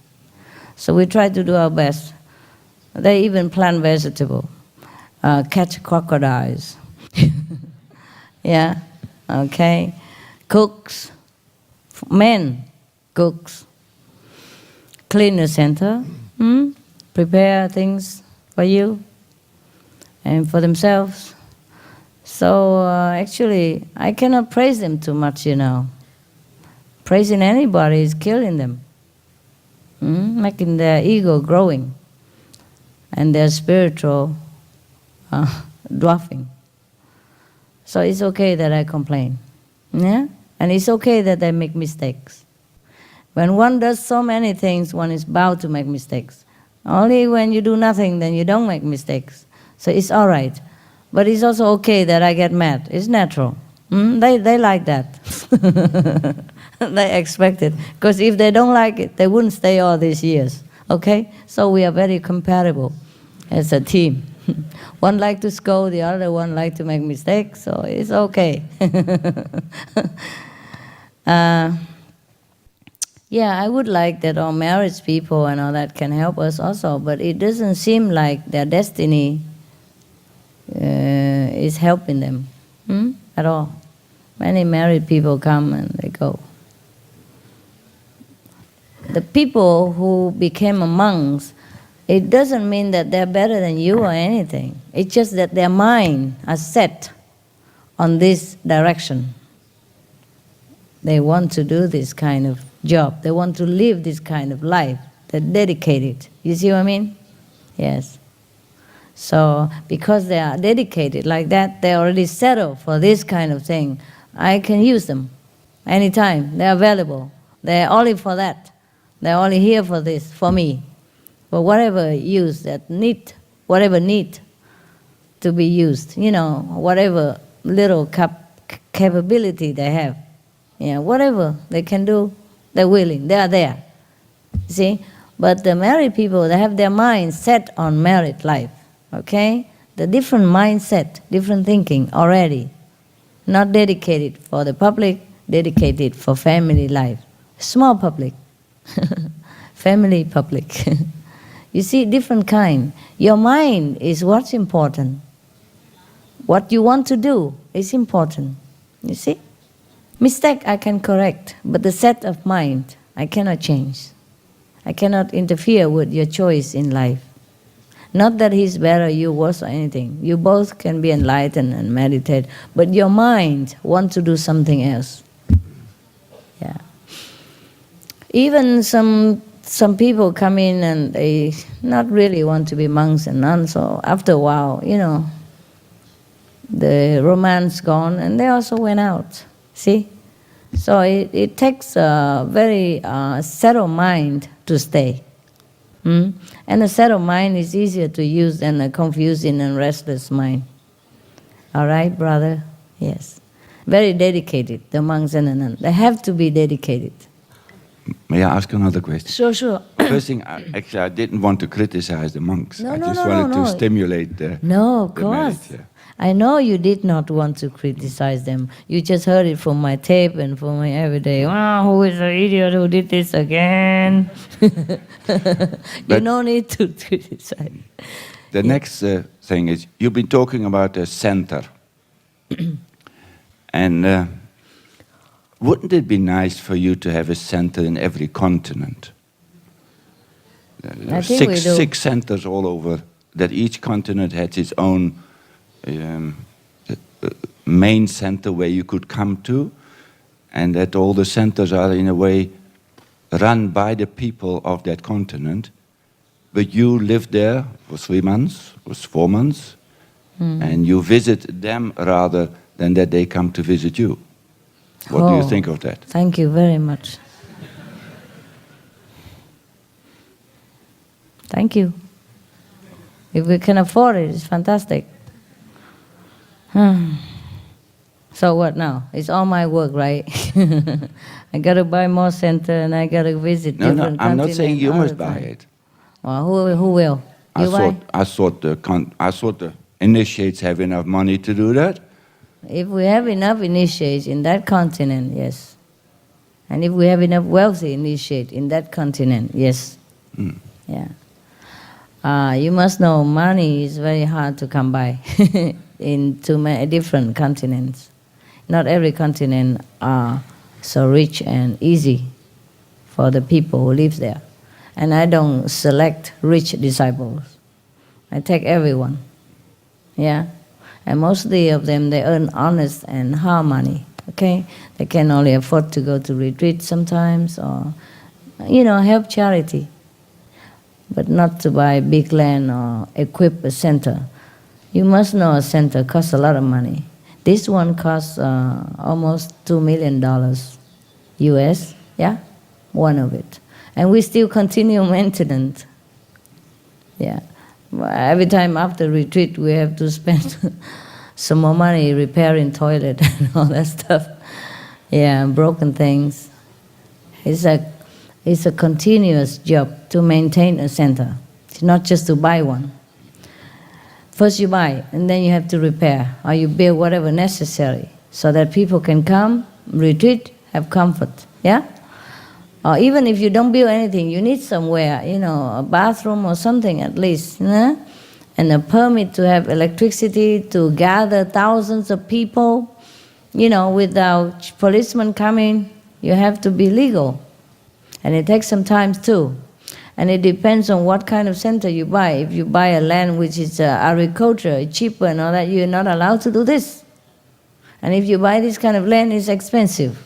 So we try to do our best. They even plant vegetable, catch crocodiles. Yeah, okay. Cooks, men, cooks. Clean the center, prepare things for you and for themselves. So actually, I cannot praise them too much, Praising anybody is killing them, making their ego growing and their spiritual dwarfing. So it's okay that I complain, yeah? And it's okay that I make mistakes. When one does so many things, one is bound to make mistakes. Only when you do nothing, then you don't make mistakes. So it's all right. But it's also okay that I get mad. It's natural. They like that. They expect it. Because if they don't like it, they wouldn't stay all these years. Okay? So we are very compatible as a team. One like to scold, the other one like to make mistakes, so it's okay. Yeah, I would like that all married people and all that can help us also, but it doesn't seem like their destiny is helping them at all. Many married people come and they go. The people who became monks, it doesn't mean that they're better than you or anything. It's just that their mind are set on this direction. They want to do this kind of job. They want to live this kind of life. They're dedicated. You see what I mean? Yes. So because they are dedicated like that, they already settled for this kind of thing. I can use them anytime. They're available. They're only for that. They're only here for this, for me. For whatever use that need, whatever need to be used, whatever little capability they have, whatever they can do, they're willing, they are there. See? But the married people, they have their mind set on married life, okay? The different mindset, different thinking already. Not dedicated for the public, dedicated for family life. Small public, family public. You see, different kind. Your mind is what's important. What you want to do is important. You see? Mistake I can correct, but the set of mind I cannot change. I cannot interfere with your choice in life. Not that he's better, you worse or anything. You both can be enlightened and meditate, but your mind wants to do something else. Yeah. Even some people come in and they not really want to be monks and nuns, so after a while, the romance gone and they also went out. See? So it takes a very settled mind to stay. And a settled mind is easier to use than a confusing and restless mind. All right, brother? Yes. Very dedicated, the monks and the nuns. They have to be dedicated. May I ask another question? Sure. First thing, I didn't want to criticize the monks. No, I no, just no, wanted no. to stimulate the No, of the marriage, course. yeah. I know you did not want to criticize them. You just heard it from my tape and from my everyday. Wow, who is the idiot who did this again? You no need to criticize. The next thing is, you've been talking about a center. And wouldn't it be nice for you to have a center in every continent? There are think we do. six centers all over, that each continent has its own main center where you could come to, and that all the centers are in a way run by the people of that continent, but you live there for 3 months, or 4 months, and you visit them rather than that they come to visit you. What do you Oh, think of that? Thank you very much. Thank you. If we can afford it, it's fantastic. So what now? It's all my work, right? I gotta buy more center and I gotta visit No, different I'm not saying continents you all must the buy time. it. Well, who will? You buy? I thought the initiates have enough money to do that. If we have enough initiates in that continent, yes. And if we have enough wealthy initiate in that continent, yes. Yeah. You must know money is very hard to come by in too many different continents. Not every continent are so rich and easy for the people who live there. And I don't select rich disciples. I take everyone. Yeah? And mostly of them, they earn honest and hard money. Okay? They can only afford to go to retreat sometimes or, help charity. But not to buy big land or equip a center. You must know a center costs a lot of money. This one costs almost $2 million US, yeah? One of it. And we still continue maintenance. Yeah. Every time after retreat, we have to spend some more money repairing toilet and all that stuff. Yeah, broken things. It's a continuous job to maintain a center. It's not just to buy one. First you buy, and then you have to repair, or you build whatever necessary, so that people can come, retreat, have comfort, yeah? Or even if you don't build anything, you need somewhere, a bathroom or something at least, and a permit to have electricity, to gather thousands of people, without policemen coming, you have to be legal. And it takes some time too. And it depends on what kind of center you buy. If you buy a land which is agriculture, cheaper and all that, you're not allowed to do this. And if you buy this kind of land, it's expensive.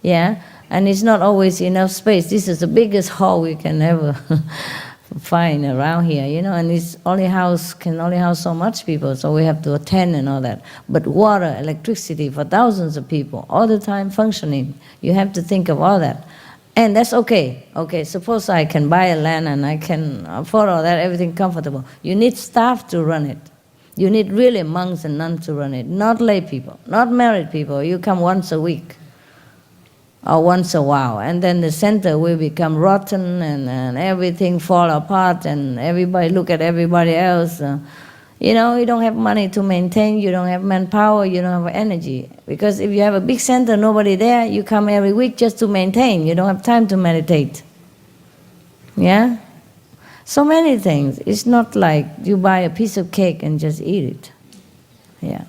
Yeah? And it's not always enough space. This is the biggest hall we can ever find around here, and it's can only house so much people, so we have to attend and all that. But water, electricity for thousands of people, all the time functioning. You have to think of all that. And that's okay. Okay, suppose I can buy a land and I can afford all that, everything comfortable. You need staff to run it. You need really monks and nuns to run it, not lay people, not married people. You come once a week or once a while, and then the center will become rotten and everything fall apart and everybody look at everybody else. You don't have money to maintain, you don't have manpower, you don't have energy. Because if you have a big center, nobody there, you come every week just to maintain. You don't have time to meditate. Yeah? So many things. It's not like you buy a piece of cake and just eat it. Yeah.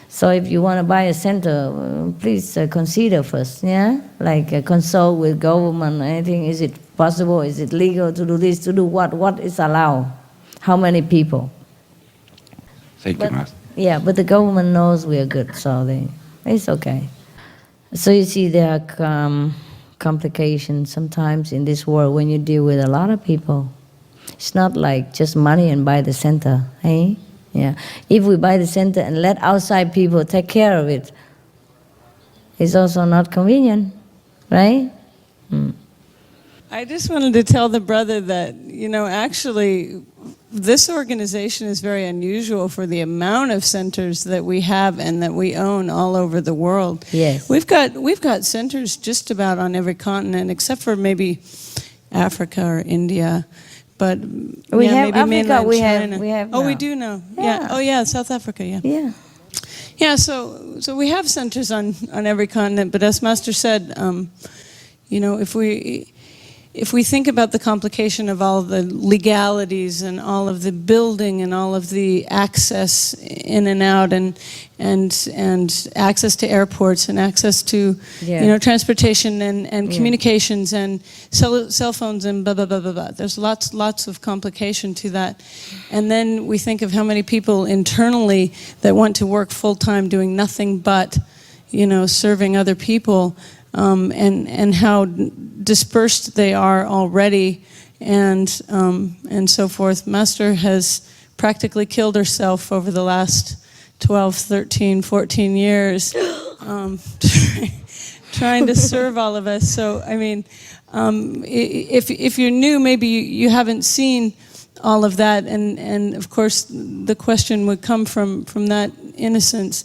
So if you want to buy a center, please consider first, yeah? Like consult with government, anything. Is it possible? Is it legal to do this, to do what? What is allowed? How many people? Thank you, Master. Yeah, but the government knows we are good, so it's okay. So you see, there are complications sometimes in this world when you deal with a lot of people. It's not like just money and buy the center, eh? Yeah. If we buy the center and let outside people take care of it, it's also not convenient, right? I just wanted to tell the brother that, actually, this organization is very unusual for the amount of centers that we have and that we own all over the world. Yes. We've got centers just about on every continent, except for maybe Africa or India. But we have maybe Africa. mainland We China. have. Oh, now. we do now. Yeah. Yeah. Oh, yeah. South Africa. Yeah. Yeah. Yeah. So we have centers on every continent. But as Master said, if we think about the complication of all the legalities and all of the building and all of the access in and out and access to airports and access to transportation and communications and cell phones and blah blah blah blah blah. There's lots of complication to that. And then we think of how many people internally that want to work full time doing nothing but serving other people. And how dispersed they are already, and so forth. Master has practically killed herself over the last 12, 13, 14 years trying to serve all of us. So, I mean, if you're new, maybe you haven't seen all of that, and of course, the question would come from that innocence.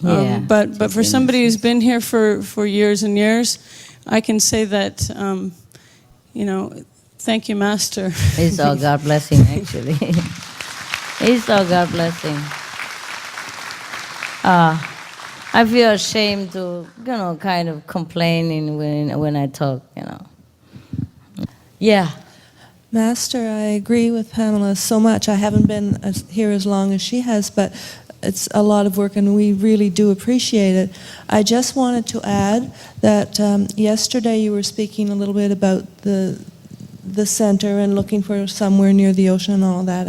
Yeah, But for somebody who's been here for years and years, I can say that, thank you, Master. It's all God blessing, actually. It's all God blessing. I feel ashamed to, kind of complaining when I talk, Yeah. Master, I agree with Pamela so much. I haven't been here as long as she has, but it's a lot of work and we really do appreciate it. I just wanted to add that yesterday you were speaking a little bit about the center and looking for somewhere near the ocean and all that,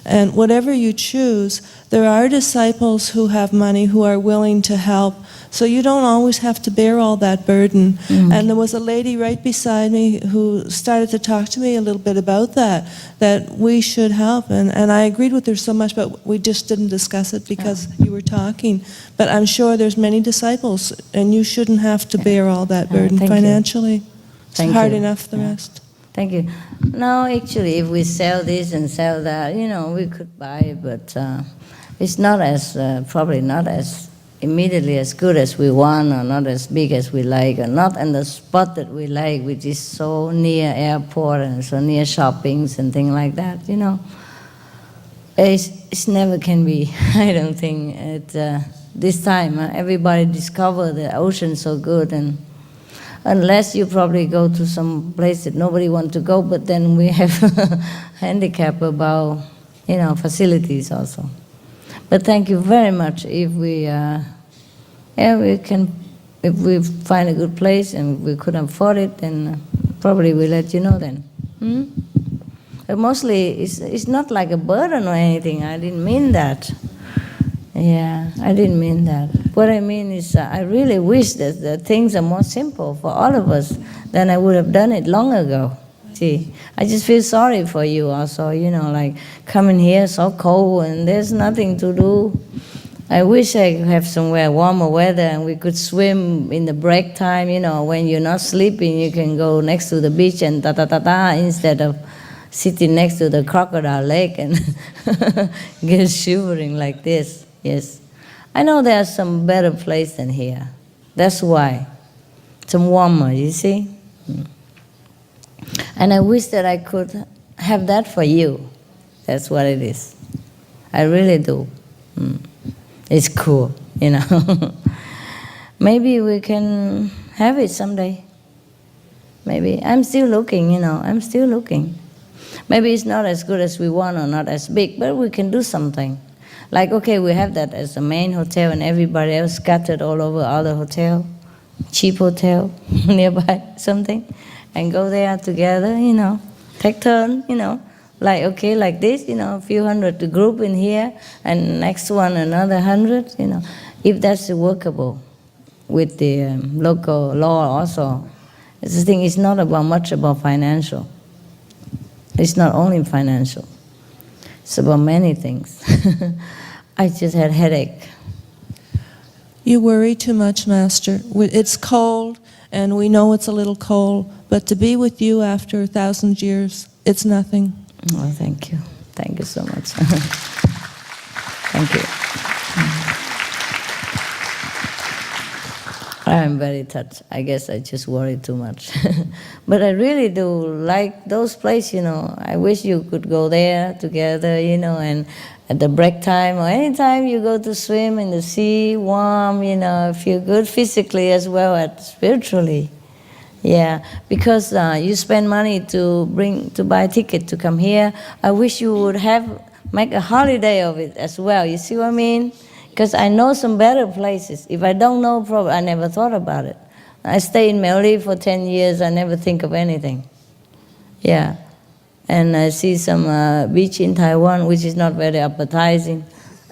and whatever you choose, there are disciples who have money who are willing to help, so you don't always have to bear all that burden. And there was a lady right beside me who started to talk to me a little bit about that we should help, and I agreed with her so much, but we just didn't discuss it because you were talking. But I'm sure there's many disciples and you shouldn't have to bear all that burden financially. It's hard enough, the rest. Thank you. No, actually, if we sell this and sell that, we could buy it, but it's not as, probably not as immediately as good as we want, or not as big as we like, or not in the spot that we like, which is so near airport and so near shoppings and things like that, It's never can be, I don't think. This time, everybody discovered the ocean so good, and unless you probably go to some place that nobody wants to go, but then we have handicap about, facilities also. But thank you very much. If we if we find a good place and we could afford it, then probably we'll let you know then. But mostly, it's not like a burden or anything. I didn't mean that. Yeah, I didn't mean that. What I mean is I really wish that the things are more simple for all of us, then I would have done it long ago. See, I just feel sorry for you also, like coming here so cold and there's nothing to do. I wish I could have somewhere warmer weather and we could swim in the break time, when you're not sleeping, you can go next to the beach and ta-ta-ta-ta instead of sitting next to the crocodile lake and get shivering like this. Yes. I know there's some better place than here. That's why. Some warmer, you see? And I wish that I could have that for you. That's what it is. I really do. It's cool, Maybe we can have it someday. Maybe. I'm still looking, I'm still looking. Maybe it's not as good as we want or not as big, but we can do something. Like, okay, we have that as the main hotel and everybody else scattered all over other hotel, cheap hotel nearby, something, and go there together, take turn, like, okay, like this, a few hundred to group in here, and next one another 100, if that's workable with the local law also. The thing is not much about financial. It's not only financial. It's about many things. I just had headache. You worry too much, Master. It's cold, and we know it's a little cold, but to be with you after 1,000 years, it's nothing. Oh, thank you. Thank you so much. Thank you. I'm very touched. I guess I just worry too much. But I really do like those places, I wish you could go there together, and at the break time or any time you go to swim in the sea, warm, feel good physically as well as spiritually. Yeah, because you spend money to buy a ticket to come here. I wish you would make a holiday of it as well. You see what I mean? Because I know some better places. If I don't know, probably I never thought about it. I stay in Maldives for 10 years. I never think of anything. Yeah, and I see some beach in Taiwan, which is not very appetizing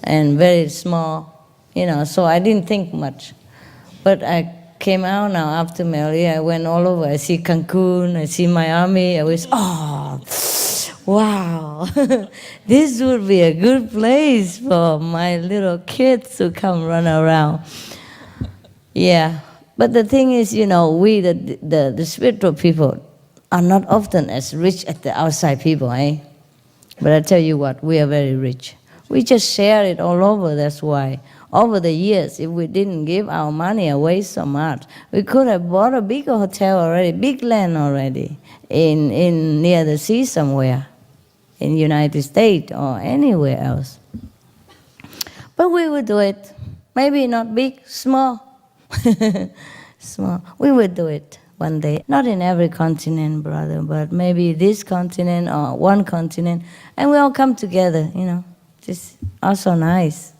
and very small. So I didn't think much. But I came out now after Maldives. I went all over. I see Cancun. I see Miami. I was wow, this would be a good place for my little kids to come run around. Yeah, but the thing is, we, the spiritual people, are not often as rich as the outside people, eh? But I tell you what, we are very rich. We just share it all over, that's why. Over the years, if we didn't give our money away so much, we could have bought a bigger hotel already, big land already, in near the sea somewhere, in the United States or anywhere else. But we would do it. Maybe not big, small. Small. We would do it one day. Not in every continent, brother, but maybe this continent or one continent. And we all come together, Just also nice.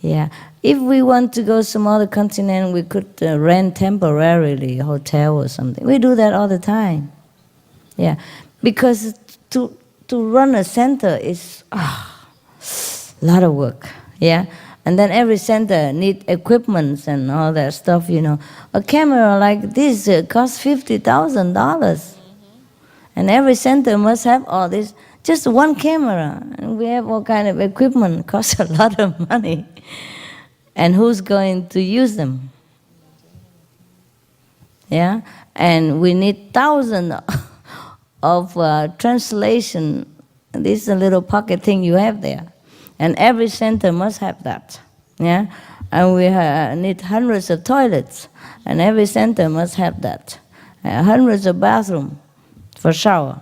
Yeah. If we want to go some other continent, we could rent temporarily a hotel or something. We do that all the time. Yeah. Because to run a center is a lot of work. Yeah. And then every center need equipment and all that stuff, A camera like this costs $50,000. And every center must have all this. Just one camera. And we have all kind of equipment. Costs a lot of money. And who's going to use them? Yeah? And we need thousands of translation. This is a little pocket thing you have there. And every center must have that, yeah? And we need hundreds of toilets, and every center must have that. Hundreds of bathrooms for shower.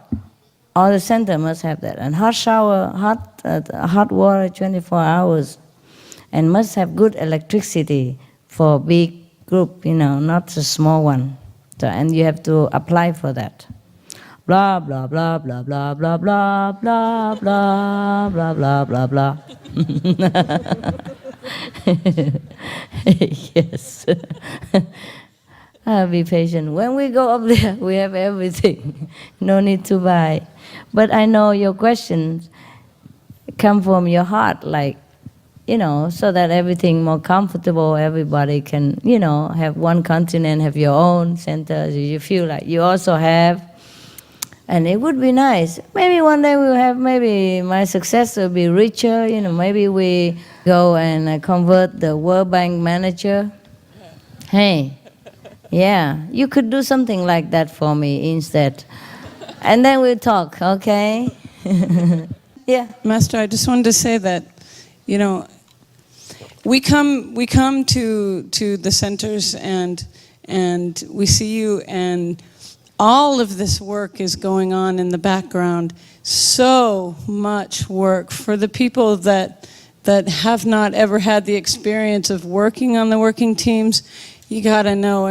All the center must have that. And hot shower, hot water 24 hours. And must have good electricity for a big group, not a small one. So, and you have to apply for that. Blah, blah, blah, blah, blah, blah, blah, blah, blah, blah, blah, blah, blah. Yes. Be patient. When we go up there, we have everything. No need to buy. But I know your questions come from your heart, like, so that everything more comfortable, everybody can, have one continent, have your own center, you feel like you also have. And it would be nice. Maybe one day we'll have, maybe my successor will be richer, maybe we go and convert the World Bank manager. Hey, yeah, you could do something like that for me instead. And then we'll talk, okay? Yeah. Master, I just wanted to say that, we come to the centers and we see you, and all of this work is going on in the background. So much work for the people that have not ever had the experience of working on the working teams. You gotta know,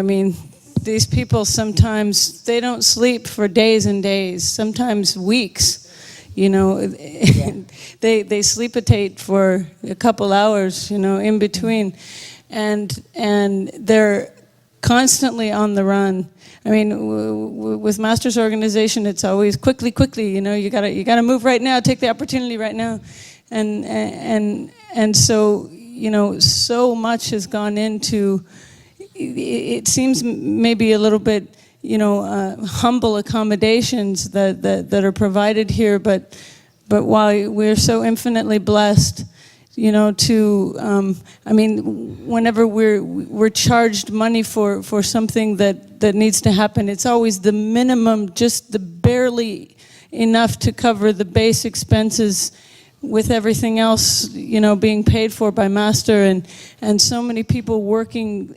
these people sometimes, they don't sleep for days and days, sometimes weeks. They sleepitate for a couple hours, in between. And they're constantly on the run. With Master's organization, it's always quickly, you gotta move right now, take the opportunity right now. And so, so much has gone into, it seems maybe a little bit, humble accommodations that are provided here, but while we're so infinitely blessed, whenever we're charged money for something that needs to happen, it's always the minimum, just the barely enough to cover the base expenses, with everything else, being paid for by Master, and so many people working,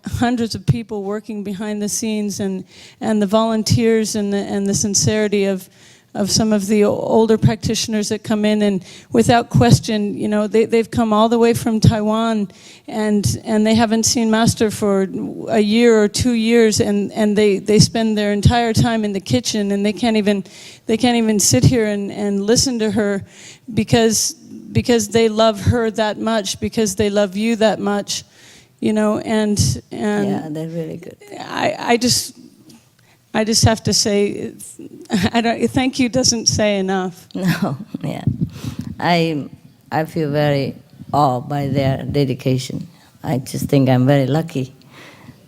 hundreds of people working behind the scenes, and the volunteers and the sincerity of some of the older practitioners that come in, and without question, they've come all the way from Taiwan, and they haven't seen Master for a year or 2 years, and they spend their entire time in the kitchen, and they can't even sit here and listen to her because they love her that much, because they love you that much, and yeah, they're really good. I just have to say, thank you doesn't say enough. No, yeah. I feel very awed by their dedication. I just think I'm very lucky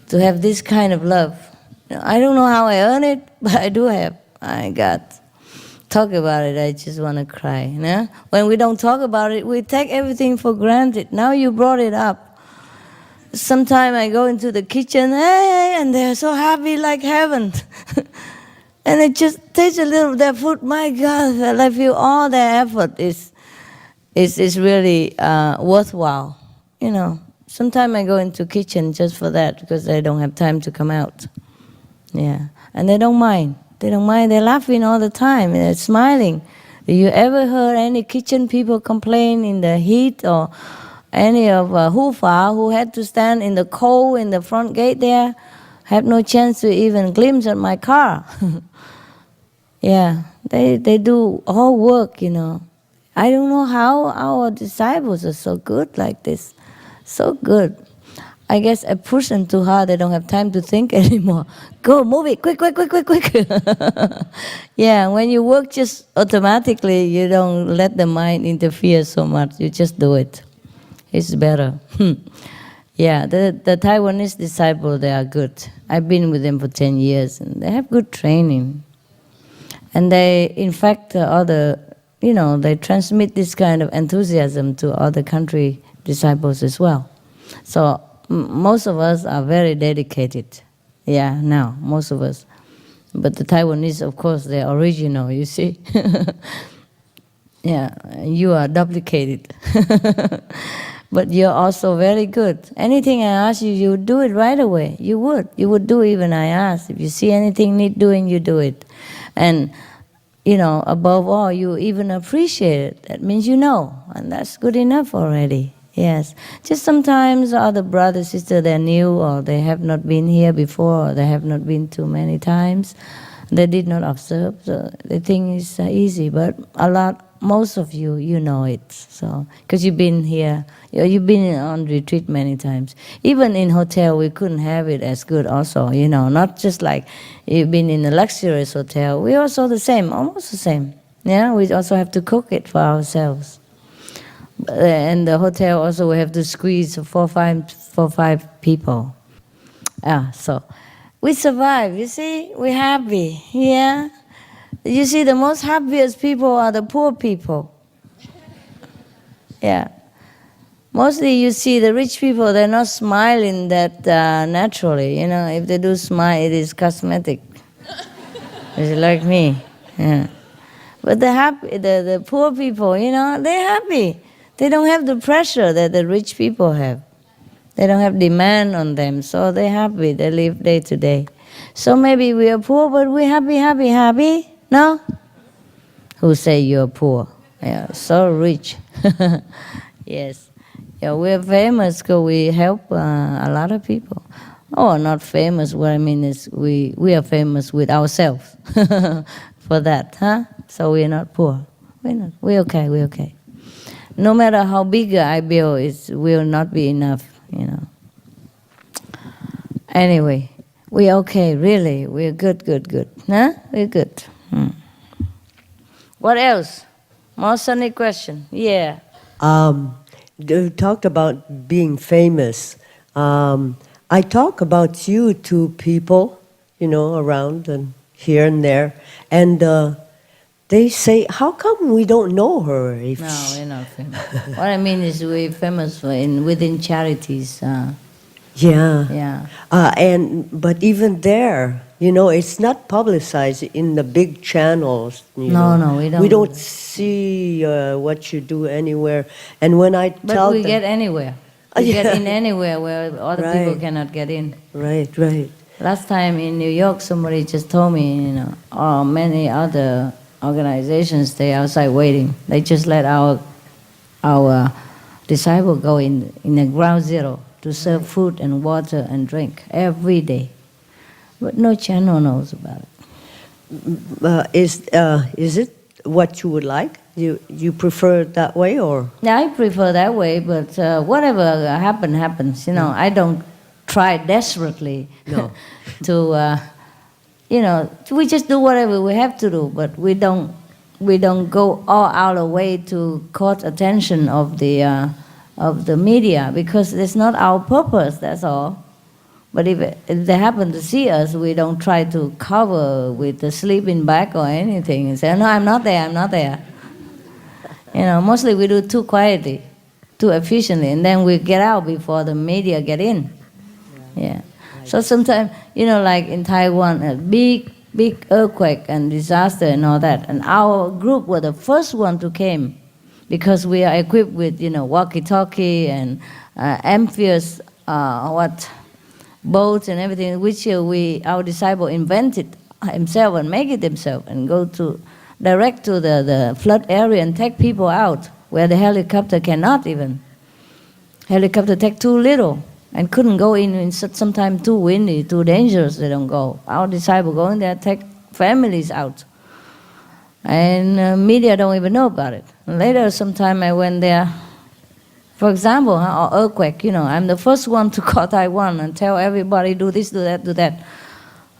to have this kind of love. I don't know how I earn it, but I do have. I got. Talk about it, I just want to cry. When we don't talk about it, we take everything for granted. Now you brought it up. Sometimes I go into the kitchen, hey, and they're so happy like heaven. And it just taste a little of their food. My God, I feel all their effort is really worthwhile. You know, sometimes I go into kitchen just for that because I don't have time to come out. Yeah, and they don't mind. They don't mind. They're laughing all the time. They're smiling. You ever heard any kitchen people complain in the heat, or any of Hufa who had to stand in the cold in the front gate there, have no chance to even glimpse at my car? Yeah, they do all work, you know. I don't know how our disciples are so good like this. So good. I guess I push them too hard, they don't have time to think anymore. Go, move it, quick, quick, quick, quick, quick. Yeah, when you work just automatically, you don't let the mind interfere so much. You just do it. It's better. Yeah, the Taiwanese disciples, they are good. I've been with them for 10 years, and they have good training. And they, in fact, they transmit this kind of enthusiasm to other country disciples as well. So most of us are very dedicated. Yeah, now, most of us. But the Taiwanese, of course, they're original, you see. Yeah, you are duplicated. But you're also very good. Anything I ask you, you would do it right away. You would. You would do even I ask. If you see anything need doing, you do it. And, above all, you even appreciate it. That means you know, and that's good enough already. Yes. Just sometimes other brothers, sisters, they're new, or they have not been here before, or they have not been too many times. They did not observe, so they think it's easy. But most of you, you know it. So, because you've been here, you've been on retreat many times. Even in hotel, we couldn't have it as good also, not just like you've been in a luxurious hotel. We also the same, almost the same. Yeah, we also have to cook it for ourselves. And the hotel also we have to squeeze four, five people. So we survive, you see, we're happy, yeah. You see, the most happiest people are the poor people. Yeah. Mostly you see the rich people, they're not smiling that naturally. If they do smile, it is cosmetic. It's like me. Yeah. But the poor people, they're happy. They don't have the pressure that the rich people have. They don't have demand on them, so they're happy. They live day to day. So maybe we are poor, but we're happy, happy, happy. No? Who say you're poor? Yeah, so rich. Yes. Yeah, we're famous because we help a lot of people. Oh, not famous. What I mean is we are famous with ourselves for that, huh? So we're not poor. We're okay, we're okay. No matter how big I build, it will not be enough, Anyway, we're okay, really. We're good. Huh? We're good. What else? More sunny question. Yeah. You talked about being famous. I talk about you to people, around and here and there, and they say, "How come we don't know her?" No, we're not famous. What I mean is we're famous within charities. Yeah. But even there, it's not publicized in the big channels. No, we don't. We don't see what you do anywhere. And when I tell But we them, get anywhere. We get in anywhere where other people cannot get in. Right. Last time in New York, somebody just told me, many other organizations stay outside waiting. They just let our disciple go in the ground zero to serve food and water and drink every day. But no channel knows about it. Is it what you would like? You prefer it that way, or? Yeah, I prefer that way, but whatever happens. I don't try desperately to, we just do whatever we have to do, but we don't go all out of way to cause attention of the media, because it's not our purpose, that's all. But if they happen to see us, we don't try to cover with the sleeping bag or anything and say, "No, I'm not there." Mostly we do too quietly. too efficiently, and then we get out before the media get in. Yeah. So sometimes, like in Taiwan, a big earthquake and disaster and all that, and our group were the first one to came, because we are equipped with, walkie-talkie and amphibious boats and everything, which our disciple invented himself and make it himself, and go direct to the flood area and take people out where the helicopter cannot even. Helicopter take too little and couldn't go in sometimes too windy, too dangerous, they don't go. Our disciple go in there, take families out. And media don't even know about it. And later, sometime I went there, for example, or earthquake, I'm the first one to call Taiwan and tell everybody, do this, do that, do that.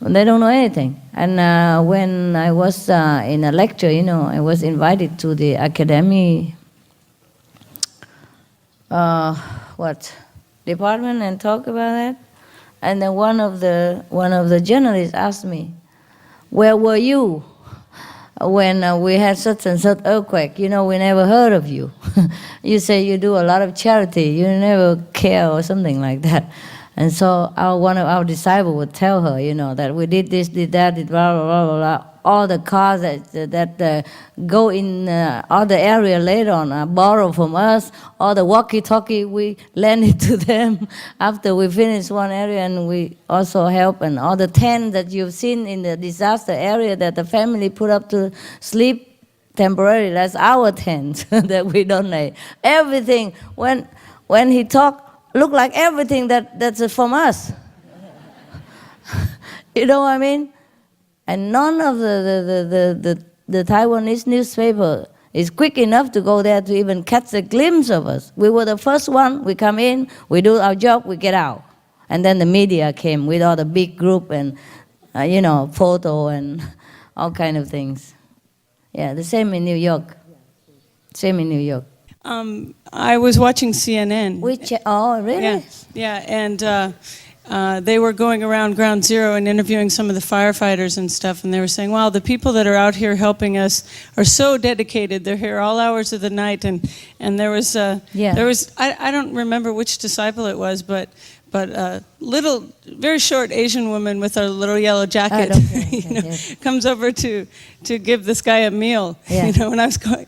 And they don't know anything. And when I was in a lecture, I was invited to the academy, department, and talk about that. And then one of the journalists asked me, where were you when we had such and such earthquake? We never heard of you. You say you do a lot of charity, you never care, or something like that. And so one of our disciples would tell her, that we did this, did that, did blah, blah, blah, blah. All the cars that go in other area later on are borrowed from us. All the walkie-talkie, we lend it to them after we finish one area, and we also help. And all the tents that you've seen in the disaster area that the family put up to sleep temporarily, that's our tent that we donate. Everything, when he talked, looked like everything that's from us. You know what I mean? And none of the Taiwanese newspaper is quick enough to go there to even catch a glimpse of us. We were the first one. We come in, we do our job, we get out. And then the media came with all the big group and, photo and all kind of things. Yeah, the same in New York. Same in New York. I was watching CNN. Oh, really? Yeah, and they were going around Ground Zero and interviewing some of the firefighters and stuff, and they were saying, wow, the people that are out here helping us are so dedicated. They're here all hours of the night, and there was I don't remember which disciple it was, but little, very short Asian woman with a little yellow jacket, comes over to give this guy a meal, and I was going,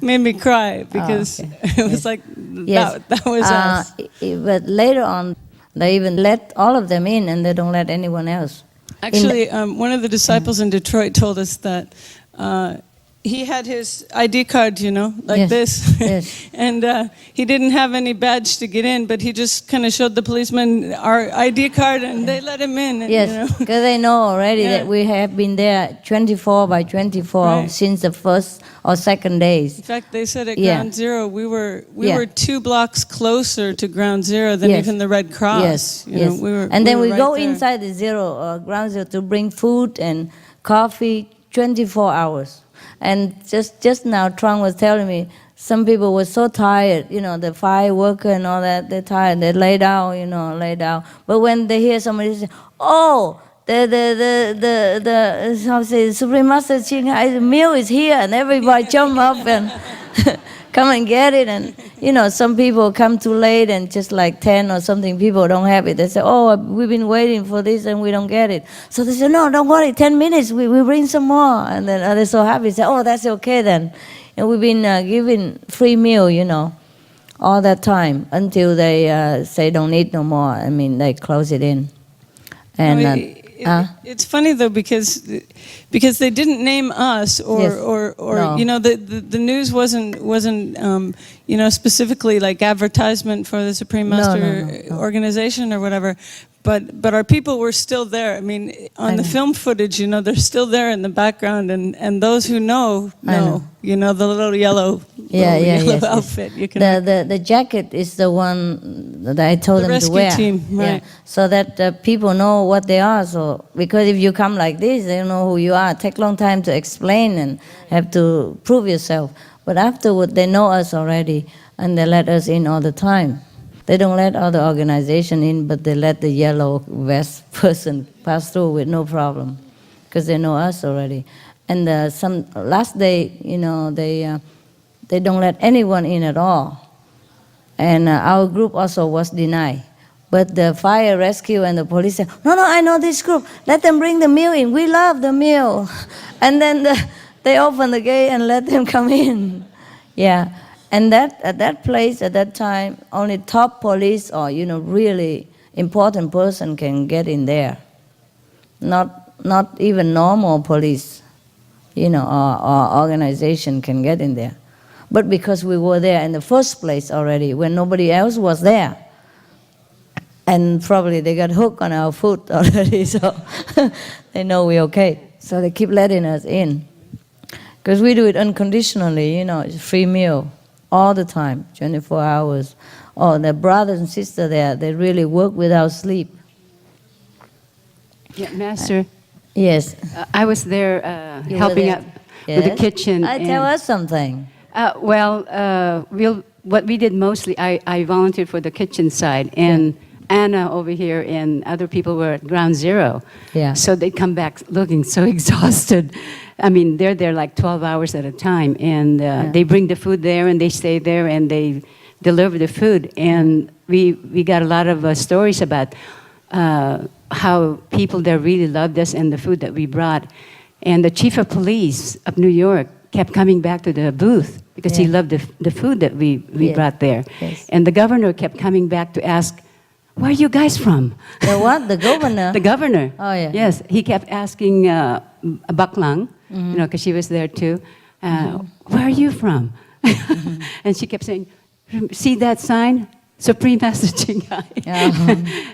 made me cry, because it was like, that was us. But later on, they even let all of them in, and they don't let anyone else. Actually, one of the disciples in Detroit told us that he had his ID card, like this. Yes. And he didn't have any badge to get in, but he just kind of showed the policeman our ID card, and they let him in. And, yes, because they know already that we have been there 24 by 24 since the first or second days. In fact, they said at Ground Zero, we were 2 blocks closer to Ground Zero than even the Red Cross. Yes. And then we go inside the Ground Zero to bring food and coffee 24 hours. And just now, Trung was telling me, some people were so tired, the fire worker and all that, they're tired, they lay down, lay down. But when they hear somebody say, oh, the Supreme Master Qinghai's meal is here, and everybody jump up and come and get it. And, some people come too late, and just like 10 or something people don't have it. They say, oh, we've been waiting for this and we don't get it. So they say, no, don't worry, 10 minutes, we bring some more. And then they're so happy, say, oh, that's okay then. And we've been giving free meal, all that time until they say don't need no more. I mean, they close it in. And it's funny though, because they didn't name us, or No. the news wasn't specifically like advertisement for the Supreme Master organization or whatever. But our people were still there. I mean, on the film footage, they're still there in the background, and those who know, the little yellow outfit. You can the jacket is the one that I told them to wear. The rescue team, right? So that people know what they are. So because if you come like this, they don't know who you are. It takes a long time to explain and have to prove yourself. But afterward, they know us already, and they let us in all the time. They don't let other organization in, but they let the yellow vest person pass through with no problem, because they know us already. And some last day, they don't let anyone in at all. And our group also was denied. But the fire rescue and the police said, no, I know this group. Let them bring the meal in. We love the meal. And then they opened the gate and let them come in. Yeah. And at that place, at that time, only top police or, really important person can get in there. Not even normal police, or organization can get in there. But because we were there in the first place already, when nobody else was there, and probably they got hooked on our food already, so they know we're okay. So they keep letting us in. Because we do it unconditionally, it's free meal all the time, 24 hours. Oh, the brothers and sisters there, they really work without sleep. Yeah, Master. Yes. I was there You were helping there? out with the Yes? kitchen. Tell us something. What we did mostly, I volunteered for the kitchen side, and Anna over here and other people were at ground zero. Yeah. So they come back looking so exhausted. I mean, they're there like 12 hours at a time, and they bring the food there, and they stay there, and they deliver the food. And we got a lot of stories about how people there really loved us and the food that we brought. And the chief of police of New York kept coming back to the booth because he loved the food that we brought there. Yes. And the governor kept coming back to ask, where are you guys from? The what? The governor? The governor. Oh, yeah. Yes, he kept asking Baklang, because she was there too, where are you from? And she kept saying, see that sign? Supreme Master Chingai.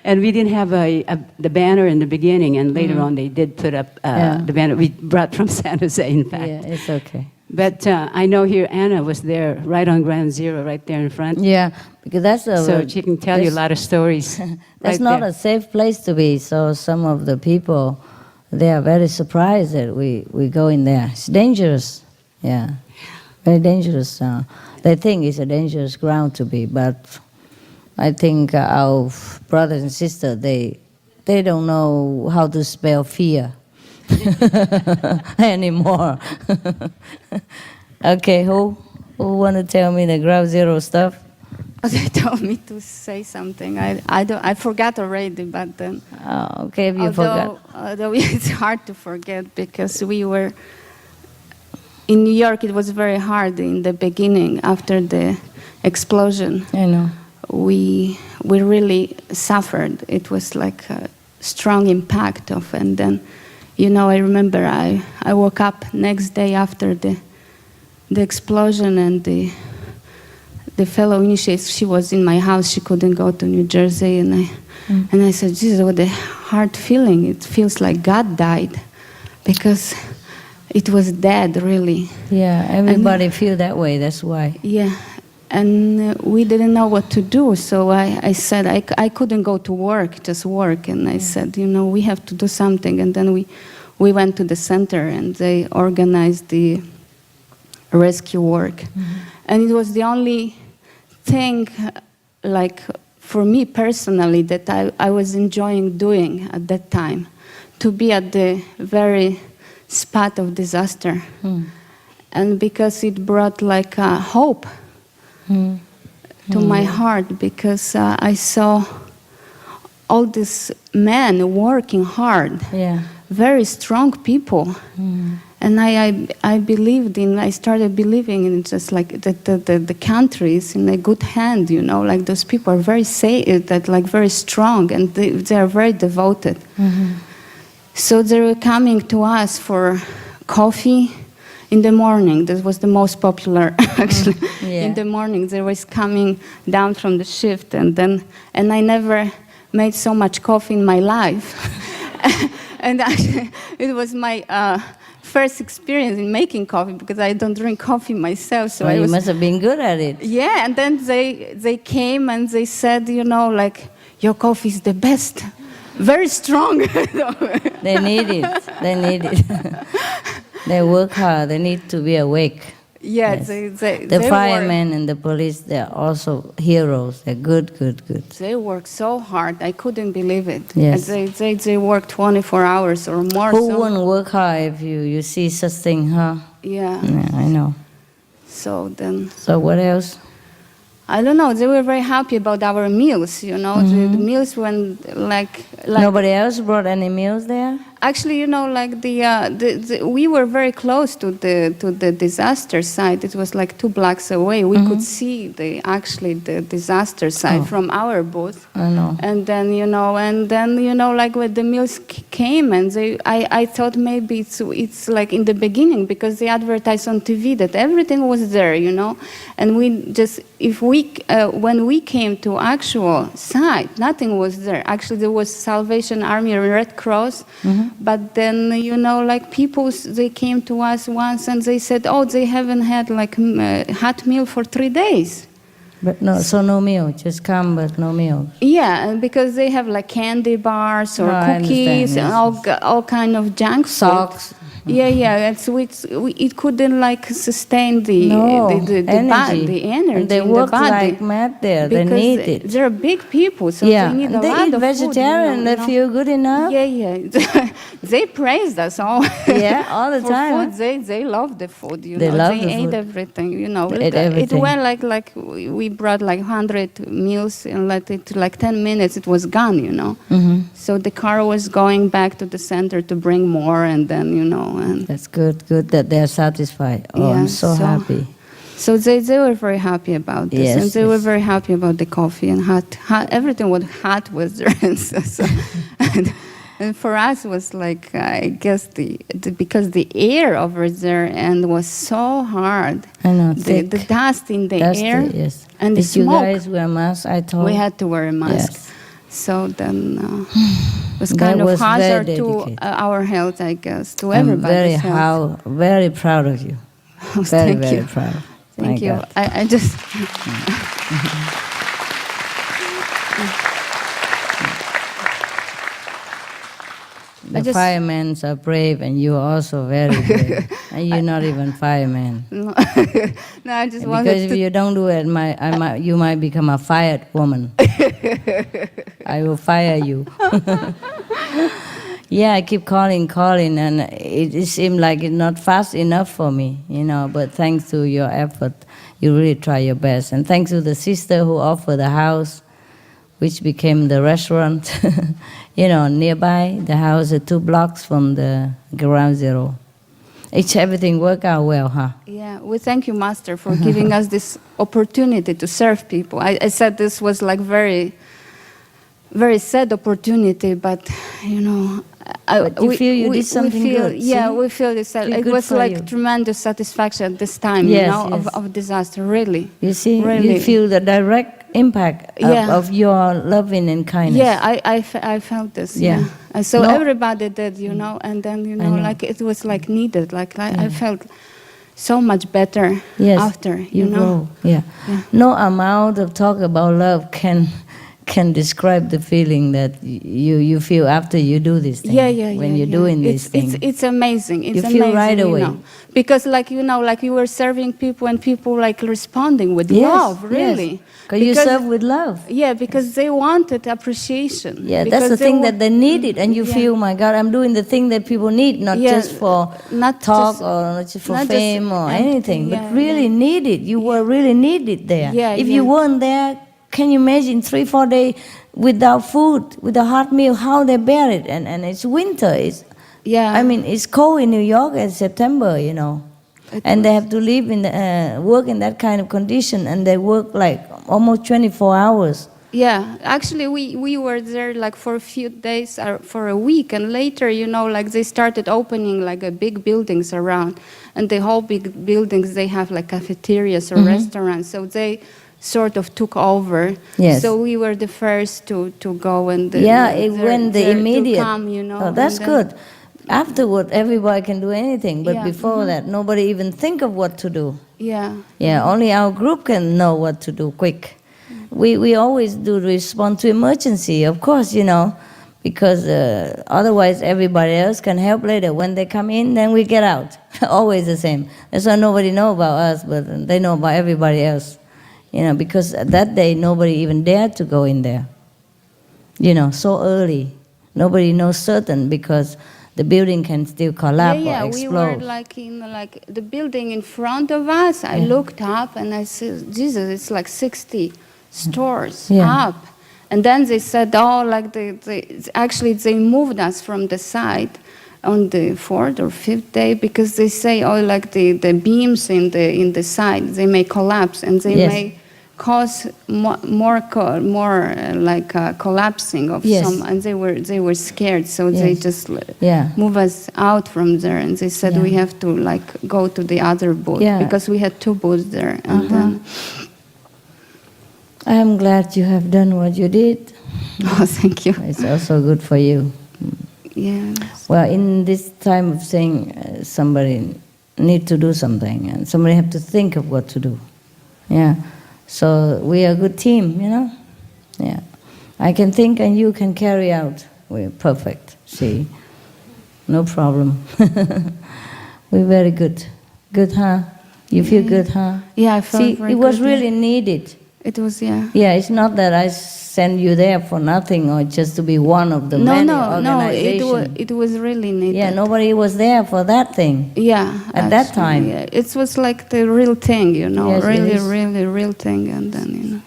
And we didn't have the banner in the beginning, and later on they did put up the banner. We brought from San Jose, in fact. Yeah, it's okay. But I know here Anna was there right on ground zero, right there in front. Yeah, because that's so she can tell you a lot of stories. That's right not there. a safe place to be. So some of the people, they are very surprised that we go in there. It's dangerous. Yeah, very dangerous. They think it's a dangerous ground to be, but I think our brothers and sisters, they don't know how to spell fear anymore. Okay, who want to tell me the ground zero stuff? They told me to say something. I forgot already, but then. Oh, okay, if you forgot. Although it's hard to forget because we were in New York. It was very hard in the beginning after the explosion. I know. We really suffered. It was like a strong impact of, and then, I remember I woke up next day after the explosion, and the fellow initiate, she was in my house. She couldn't go to New Jersey, and I said, Jesus, what a hard feeling. It feels like God died, because it was dead, really. Yeah, everybody feel that way. That's why. Yeah. And we didn't know what to do, so I said I couldn't go to work, just work. And I said, we have to do something. And then we went to the center, and they organized the rescue work. And it was the only thing, like for me personally, that I was enjoying doing at that time, to be at the very spot of disaster. And because it brought like hope to my heart, because I saw all these men working hard, very strong people, and I believed in. I started believing in just like the country is in a good hand, like those people are very safe, that like very strong, and they are very devoted. So they were coming to us for coffee. In the morning, this was the most popular, actually. In the morning, they was coming down from the shift, and I never made so much coffee in my life. And actually, it was my first experience in making coffee, because I don't drink coffee myself. So you must have been good at it. Yeah, and then they came and they said, like, your coffee is the best. Very strong. They need it. They need it. They work hard. They need to be awake. Yes. The firemen and the police, they're also heroes. They're good. They work so hard. I couldn't believe it. Yes. They work 24 hours or more. Who wouldn't work hard if you see such thing, huh? Yeah. Yeah, I know. So then. So what else? I don't know. They were very happy about our meals. You know, the meals when like Nobody else brought any meals there? actually, you know, like we were very close to the disaster site. It was like 2 blocks away. We could see the disaster site from our booth. I know. And then you know, like when the meals came, and I thought maybe it's like in the beginning because they advertised on TV that everything was there, you know, and when we came to actual site, nothing was there. Actually, there was Salvation Army or Red Cross, but then you know, like people they came to us once and they said, oh, they haven't had like hot meal for 3 days. But no meal, just come but no meal. Yeah, and because they have like candy bars or I cookies and understand, all kind of junk food. Socks. Yeah. It couldn't like sustain the energy. the energy And they in work the body. like mad there. They Because need it. they're big people, so Yeah, they need and a they lot eat of vegetarian. food. They feel good enough. Yeah. They praised us all. Yeah, all the for time. Food. They love the food. They know. love They the ate food. everything. You know, They ate it everything. went like we brought like 100 meals and let it like 10 minutes. It was gone. You know. So the car was going back to the center to bring more, and then you know. And That's good that they're satisfied. Oh, Yeah, I'm so happy. So they were very happy about this, Yes, and they were yes. very happy about the coffee and hot everything was hot was there, and for us it was like I guess because the air over there and was so hard. I know, the thick. dust in the Dusty, air, yes. and the Did you smoke. guys wear masks? I told. We had to wear a mask. Yes. So then it was That kind of was very hazard to dedicated. our health, I guess, to I'm everybody's health. very proud of you. Very, Thank very you. proud. Thank My you. God. I just. The firemen are brave, and you're also very brave. And you're not even fireman. No, I just wanted Because if to. you don't do it, you might become a fired woman. I will fire you. Yeah, I keep calling, and it seemed like it's not fast enough for me, you know. But thanks to your effort, you really try your best. And thanks to the sister who offered the house, which became the restaurant, you know, nearby. The house is 2 blocks from the ground zero. Everything worked out well, huh? Yeah, we thank you, Master, for giving us this opportunity to serve people. I said this was like very, very sad opportunity, but you know, But you feel you did something good, Yeah, see? we feel this. Feel It good was for like you. tremendous satisfaction at this time, Yes, you know, yes. of disaster. Really, You see, really. you feel the direct impact Yeah. of your loving and kindness. Yeah, I felt this. Yeah. Yeah, and so No. everybody did, you know, and then you know, know. like it was like needed. Like I felt so much better Yes, after, you know. grow. Yeah. Yeah. No amount of talk about love can describe the feeling that you feel after you do this thing. When you're doing this thing. It's amazing. It's You feel amazing, right you away. know. Because like you know, like you were serving people and people like responding with love, really. Because you serve with love. Yeah, because they wanted appreciation. Yeah, that's Because the thing wa- that they needed, and you Yeah. feel, my God, I'm doing the thing that people need, not Yeah, just for not talk just- or not just for not just fame or empty, anything, but yeah, really needed. You were really needed there. Yeah, if yeah. you weren't there, can you imagine 3-4 days without food, with a hot meal, how they bear it? And it's winter. Yeah. I mean, it's cold in New York in September, you know. And they have to live work in that kind of condition, and they work like almost 24 hours. Yeah, actually, we were there like for a few days or for a week, and later, you know, like they started opening like a big buildings around, and the whole big buildings they have like cafeterias or restaurants, so they sort of took over. Yes. So we were the first to go and When the immediate. to come, you know. Oh, that's and then- good. Afterward, everybody can do anything, but Yeah, before that, nobody even think of what to do. Yeah. Yeah, only our group can know what to do quick. We always do respond to emergency, of course, you know, because otherwise everybody else can help later. When they come in, then we get out. Always the same. That's why nobody know about us, but they know about everybody else. You know, because that day nobody even dared to go in there. You know, so early. Nobody knows certain because the building can still collapse yeah, or we explode. were like in like the building in front of us. I looked up and I said, Jesus, it's like 60 stores Yeah. up. And then they said, oh, like actually they moved us from the site on the 4th or 5th day because they say, oh, like the beams in the side, they may collapse and they may cause more collapsing of some, and they were scared, so they just move us out from there, and they said we have to like go to the other booth because we had 2 booths there, and then. I am glad you have done what you did. Oh, thank you. It's also good for you. Yeah. Well, in this time of saying somebody need to do something, and somebody have to think of what to do. Yeah. So we are a good team, you know? Yeah. I can think and you can carry out. We're perfect, see? No problem. We're very good. Good, huh? You feel good, huh? Yeah, I felt very it was good, really needed. It was, yeah. Yeah, it's not that I send you there for nothing or just to be one of the many organizations. No, it was really needed. Yeah, nobody was there for that thing. Yeah. At that time. Yeah. It was like the real thing, you know, Yes, really real thing, and then, you know.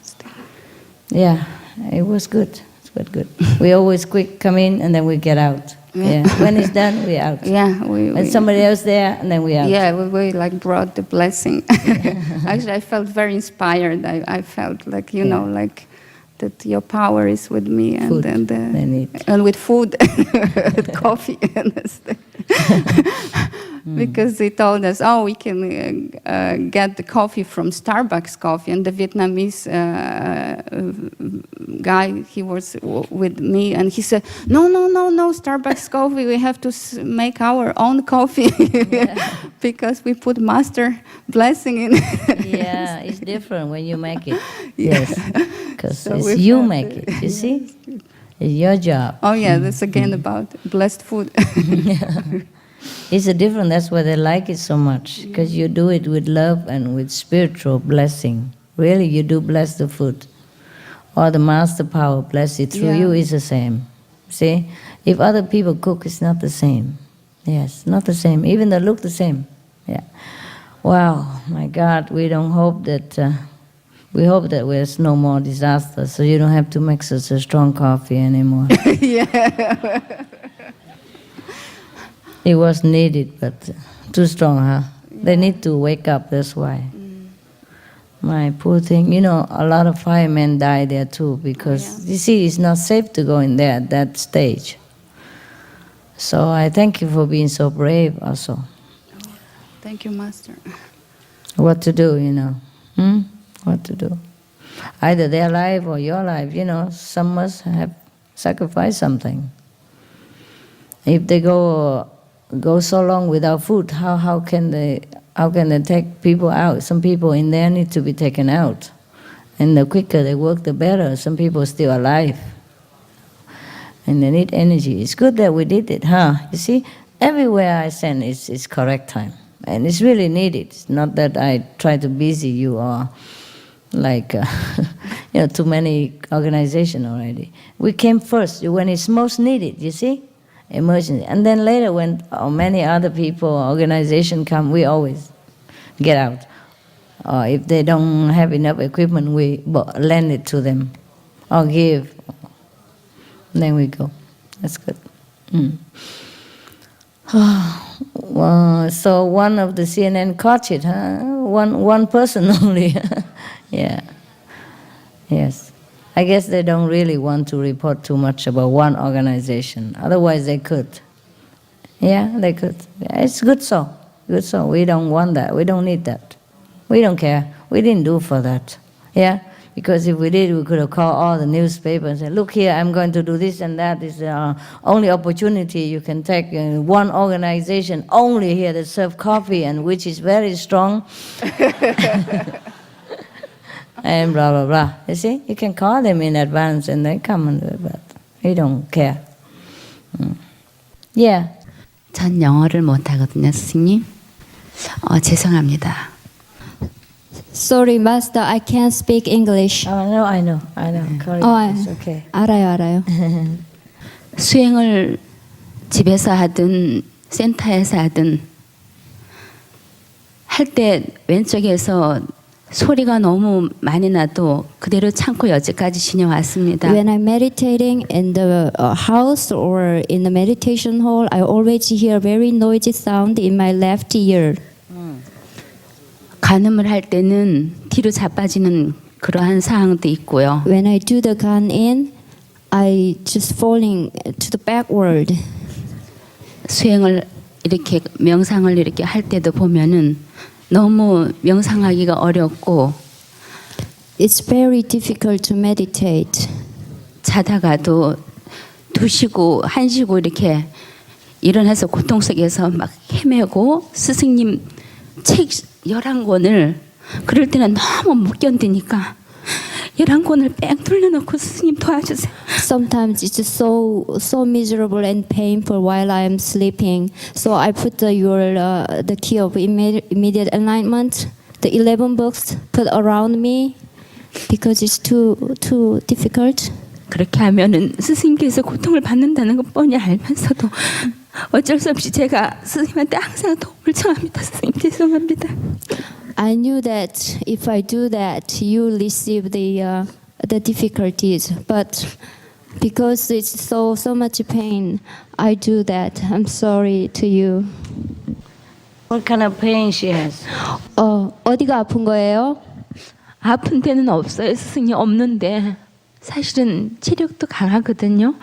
Yeah, it was good. It was good. We always quick come in and then we get out. Yeah. When it's done, we're out. Yeah. And somebody else there and then we're out. Yeah, we like brought the blessing. Actually, I felt very inspired. I felt like, you know, like that your power is with me and Food, and with food, with coffee and because they told us, oh, we can get the coffee from Starbucks coffee, and the Vietnamese guy, he was with me, and he said, no, Starbucks coffee, we have to make our own coffee because we put master blessing in it. Yeah, it's different when you make it. Yes, because So it's we you felt make it, you see? It's your job. Oh yeah, that's again about blessed food. It's a different, that's why they like it so much, because you do it with love and with spiritual blessing. Really, you do bless the food. Or the master power bless it through you is the same. See? If other people cook, it's not the same. Yes, not the same. Even they look the same. Yeah. Wow, my God, we don't hope that... we hope that there's no more disaster, so you don't have to make such a strong coffee anymore. Yeah. It was needed, but too strong, huh? Yeah. They need to wake up, that's why. My poor thing. You know, a lot of firemen die there too, because, you see, it's not safe to go in there at that stage. So I thank you for being so brave also. Thank you, Master. What to do, you know? What to do? Either their life or your life, you know, some must have sacrificed something. If they go so long without food, how can they take people out? Some people in there need to be taken out. And the quicker they work, the better. Some people are still alive. And they need energy. It's good that we did it, huh? You see, everywhere I send, it's correct time. And it's really needed. It's not that I try to busy you or like, you know, too many organizations already. We came first when it's most needed, you see? Emergency. And then later when many other people, organizations come, we always get out. Or if they don't have enough equipment, we lend it to them or give. Then we go. That's good. Well, so one of the CNN caught it, huh? One person only. Yeah. Yes. I guess they don't really want to report too much about one organization. Otherwise they could. Yeah, they could. Yeah, it's good so. Good so. We don't want that. We don't need that. We don't care. We didn't do for that. Yeah? Because if we did, we could have called all the newspapers and said, look here, I'm going to do this and that. It's the only opportunity you can take. One organization only here that serves coffee and which is very strong. And blah, blah, blah. You see? You can call them in advance and they come and do it, but we don't care. Yeah. 전 영어를 못하거든요, 스승님. 죄송합니다. Sorry, Master, I can't speak English. Oh, no, I know. Correct. It's okay. 알아요. 수행을 집에서 하든 센터에서 하든 할 때 왼쪽에서 소리가 너무 많이 나도 그대로 참고 여기까지 지내왔습니다. When I'm meditating in the house or in the meditation hall, I always hear very noisy sound in my left ear. 간음을 할 때는 뒤로 자빠지는 그러한 상황도 있고요. When I do the gan in, I just falling to the backward. 수행을 이렇게 명상을 이렇게 할 때도 보면은 너무 명상하기가 어렵고 It's very difficult to meditate. 자다가도 2시고 1시고 이렇게 일어나서 고통 속에서 막 헤매고 스승님 책 11권을 그럴 때는 너무 못 견디니까 11권을 뺑 돌려놓고 스승님 도와주세요. Sometimes it's just so miserable and painful while I am sleeping. So I put the key of immediate enlightenment, the 11 books put around me because it's too difficult. 그렇게 하면은 스승님께서 고통을 받는다는 것 뻔히 알면서도 어쩔 수 없이 제가 스승님한테 항상 도움을 청합니다. 스승님 죄송합니다. I knew that if I do that, you receive the difficulties, but because it's so much pain, I do that. I'm sorry to you. What kind of pain she has? 어디가 아픈 거예요? 아픈 데는 없어요. 스승님 없는데 사실은 체력도 강하거든요.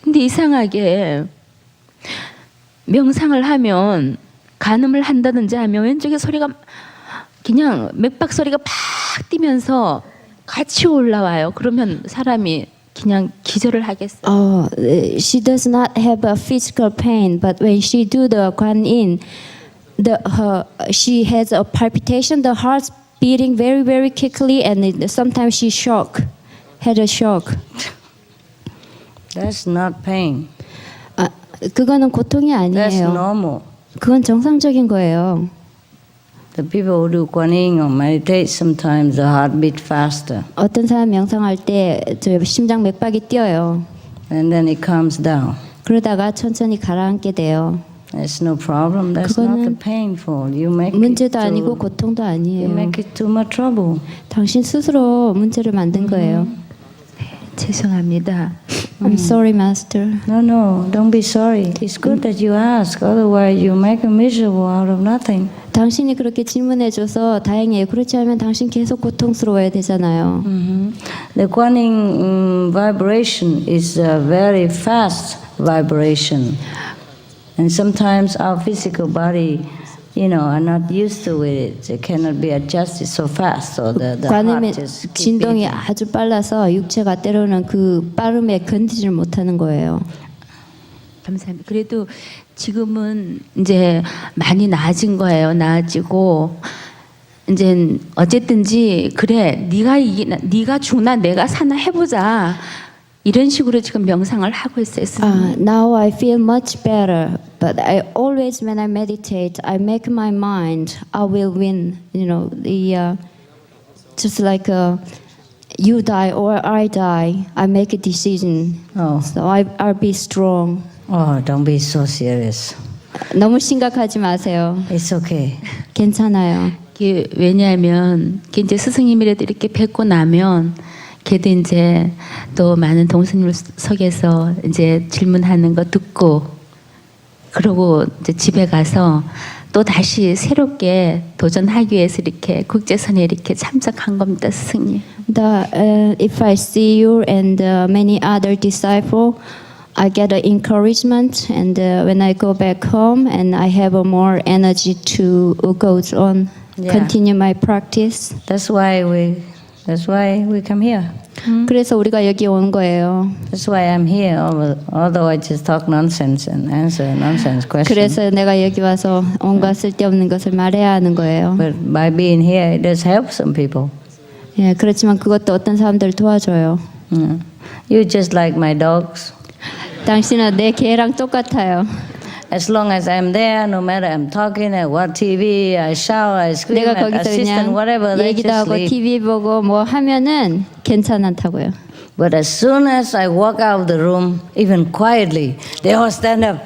근데 이상하게 명상을 하면 간음을 한다든지 하면 왼쪽에 소리가 그냥 맥박 소리가 팍 뛰면서 같이 올라와요. 그러면 사람이 그냥 기절을 하겠어요. She does not have a physical pain, but when she do the Guan Yin, she has a palpitation, the heart's beating very, very quickly, and sometimes she had a shock. That's not pain. 그거는 고통이 That's 아니에요. normal. 그건 정상적인 거예요. The people who do Guan Yin or meditate sometimes the heart beat faster. 어떤 사람 명상할 때 저 심장 맥박이 뛰어요. And then it calms down. 그러다가 천천히 가라앉게 돼요. That's no problem. That's not the painful. You make 문제도 it 아니고 too, 고통도 you 아니에요. make it too much trouble. 당신 스스로 문제를 만든 거예요. 죄송합니다. I'm sorry, Master. No, don't be sorry. It's good that you ask. Otherwise, you make a miserable out of nothing. 당신이 그렇게 질문해줘서 다행이에요. 그렇지 않으면 당신 계속 고통스러워야 되잖아요. The Guan Yin vibration is a very fast vibration, and sometimes our physical body, are not used to it. It cannot be adjusted so fast. So the 관음의 heart just keep 진동이 beating. 아주 빨라서 육체가 때로는 그 빠름에 견디질 못하는 거예요. 감사합니다. 그래도 지금은 이제 많이 나아진 거예요. 나아지고 이제 어쨌든지 그래 네가 죽나 내가 사나 해보자 이런 식으로 지금 명상을 하고 있어요. Now I feel much better, but I always when I meditate, I make my mind I will win. Just like you die or I die, I make a decision. So I'll be strong. Oh, don't be so serious. 너무 심각하지 마세요. It's okay. 괜찮아요. 왜냐하면 이제 스승님이라도 이렇게 뵙고 나면 걔도 이제 또 많은 동생들 속에서 이제 질문하는 거 듣고 그러고 이제 집에 가서 또 다시 새롭게 도전하기 위해서 이렇게 국제선에 이렇게 참석한 겁니다, 스승님. If I see you and many other disciples, I get encouragement, and when I go back home, and I have more energy to go on, continue my practice. That's why we come here. 그래서 우리가 여기 온 거예요. That's why I'm here. Although I just talk nonsense and answer nonsense questions. 그래서 내가 여기 와서 온갖 쓸데없는 것을 말해야 하는 거예요. But by being here, it does help some people. 예, 그렇지만 그것도 어떤 사람들을 도와줘요. You're just like my dogs. 당신은 내 개랑 똑같아요. As long as I'm there, no matter I'm talking at what TV, I shout, I scream 내가 at 거기서 assistant, 그냥 whatever, they 얘기도 just 하고 leave. TV 보고 뭐 하면은 괜찮다고요. But as soon as I walk out of the room, even quietly, they all stand up.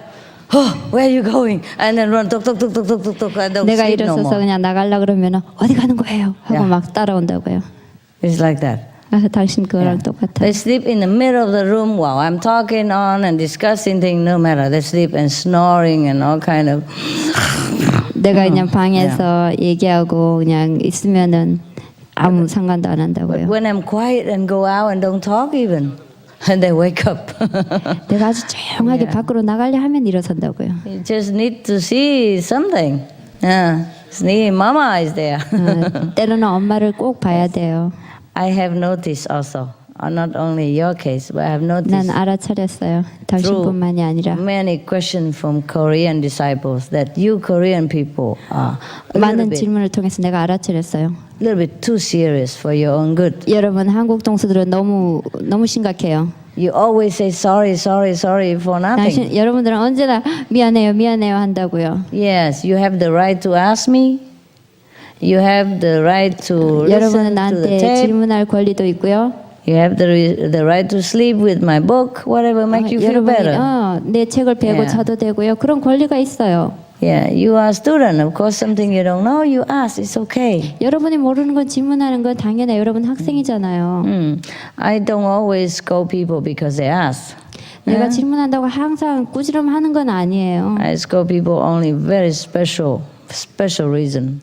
Oh, where are you going? And then run, tuk, tuk, tuk, tuk, tuk, tuk, tuk. I don't 내가 sleep no 일어서서 more. 그냥 나가려 그러면 어디 가는 거예요? 하고 Yeah. 막 따라온다고요. It's like that. 당신 그거랑 똑같아. They sleep in the middle of the room while I'm talking on and discussing things, no matter. They sleep and snoring and all kind of. 내가 그냥 방에서 얘기하고 그냥 있으면은 아무 상관도 안 한다고요. When I'm quiet and go out and don't talk even, and they wake up. 내가 아주 조용하게 밖으로 나가려 하면 일어선다고요. You just need to see something. Yeah. See, Mama is there. 때로는 엄마를 꼭 봐야 돼요. I have noticed also, not only your case, but I have 난 noticed 알아차렸어요. 당신뿐만이 아니라 many questions from Korean disciples that you Korean people are a 많은 little 질문을 통해서 내가 알아차렸어요. bit too serious for your own good. 여러분 한국 동수들은 너무 심각해요. You always say sorry, sorry, sorry for nothing. 여러분들은 언제나 미안해요, 미안해요 한다고요. Yes, you have the right to ask me. You have the right to 여러분은 listen to the 나한테 tape. 질문할 권리도 있고요. You have the right to sleep with my book, whatever make you feel better. 내 책을 베고 Yeah. 자도 되고요. 그런 권리가 있어요. Yeah, you are a student. Of course, something you don't know, you ask. It's okay. 여러분이 모르는 건 질문하는 건 당연해. 여러분 학생이잖아요. I don't always scold people because they ask. 내가 질문한다고 항상 꾸지람하는 건 아니에요. I scold people only very special reason.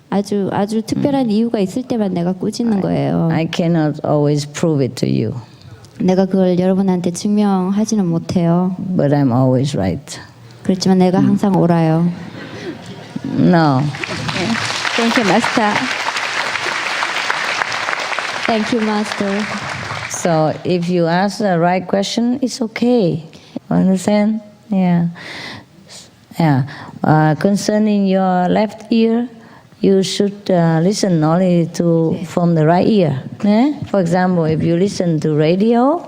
아주 특별한 이유가 있을 때만 내가 꾸짖는 거예요. I cannot always prove it to you. 내가 그걸 여러분한테 증명하지는 못해요. But I'm always right. 그렇지만 내가 항상 옳아요. No. Thank you, Master. Thank you, Master. So if you ask the right question, it's okay. Understand? Yeah. Yeah. Concerning your left ear, you should listen only from the right ear. For example, if you listen to radio,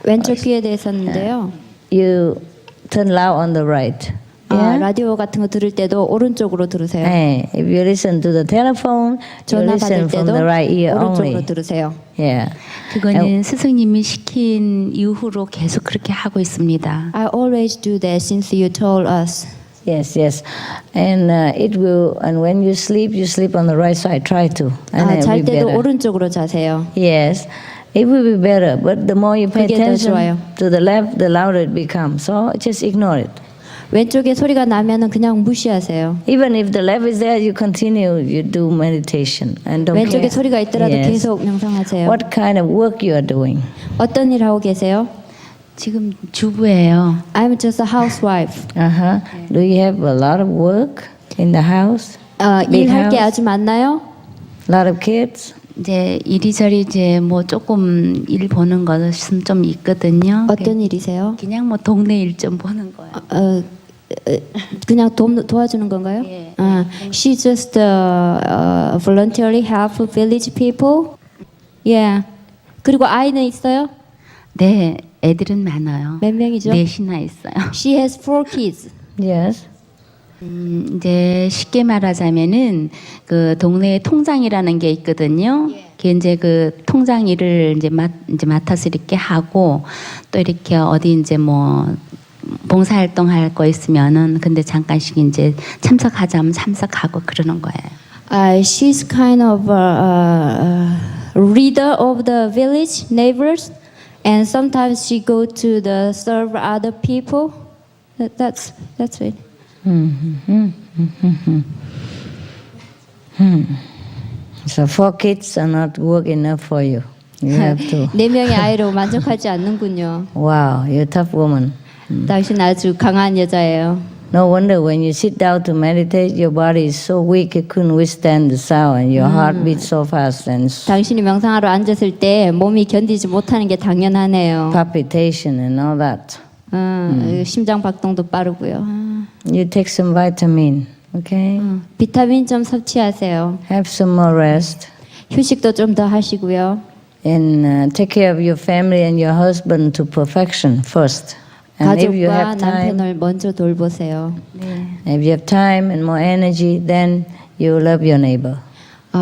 왼쪽 귀에 대해서는데요. you turn loud on the right. 라디오 같은 거 들을 때도 오른쪽으로 들으세요. If you listen to the telephone, you 전화 listen 받을 from 때도 the right ear 오른쪽으로 only. 들으세요. Yeah. 그거는 스승님이 시킨 이후로 계속 그렇게 하고 있습니다. I always do that since you told us. Yes, yes, and it will. And when you sleep on the right side. Try to. And it 잘 will be 때도 better. 오른쪽으로 자세요. Yes, it will be better. But the more you pay 그게 더 attention 좋아요. to the left, the louder it becomes. So just ignore it. 왼쪽에 소리가 나면은 그냥 무시하세요. Even if the left is there, you continue. You do meditation and don't 왼쪽에 care. 소리가 있더라도 Yes. 계속 명상하세요. What kind of work you are doing? 어떤 일 하고 계세요? 지금 주부예요. I'm just a housewife. Do you have a lot of work in the house? Big 일할 게 house? 아주 많나요? Lot of kids? 이제 이리저리 이제 뭐 조금 일 보는 것은 좀 있거든요. 어떤 일이세요? 그냥 뭐 동네 일 좀 보는 거예요. 그냥 도와주는 건가요? 예. She just voluntarily help village people. Yeah. 그리고 아이는 있어요? 네, 애들은 많아요. 몇 명이죠? 넷이나 있어요. She has 4 kids. Yes. 이제 쉽게 말하자면은 그 동네 통장이라는 게 있거든요. 그게 이제 그 통장 일을 이제 맡아서 이렇게 하고 또 이렇게 어디 이제 뭐 봉사활동 할 거 있으면은 근데 잠깐씩 이제 참석하자면 참석하고 그러는 거예요. She's kind of leader of the village neighbors, and sometimes she go to the serve other people. That's it. So 4 kids are not work enough for you. You have to. 4명의 아이로 만족하지 않는군요. Wow, you're a tough woman. 당신 아주 강한 여자예요. No wonder when you sit down to meditate, your body is so weak it couldn't withstand the sound, and your heart beats so fast and 당신이 명상하러 앉았을 때 몸이 견디지 못하는 게 당연하네요. palpitation and all that. 심장 박동도 빠르고요. You take some vitamin, okay? 비타민 좀 섭취하세요. Have some more rest. 휴식도 좀 더 하시고요. And take care of your family and your husband to perfection first. And if you 가족과 have time, 남편을 먼저 돌보세요. if you have time and more energy, then you love your neighbor.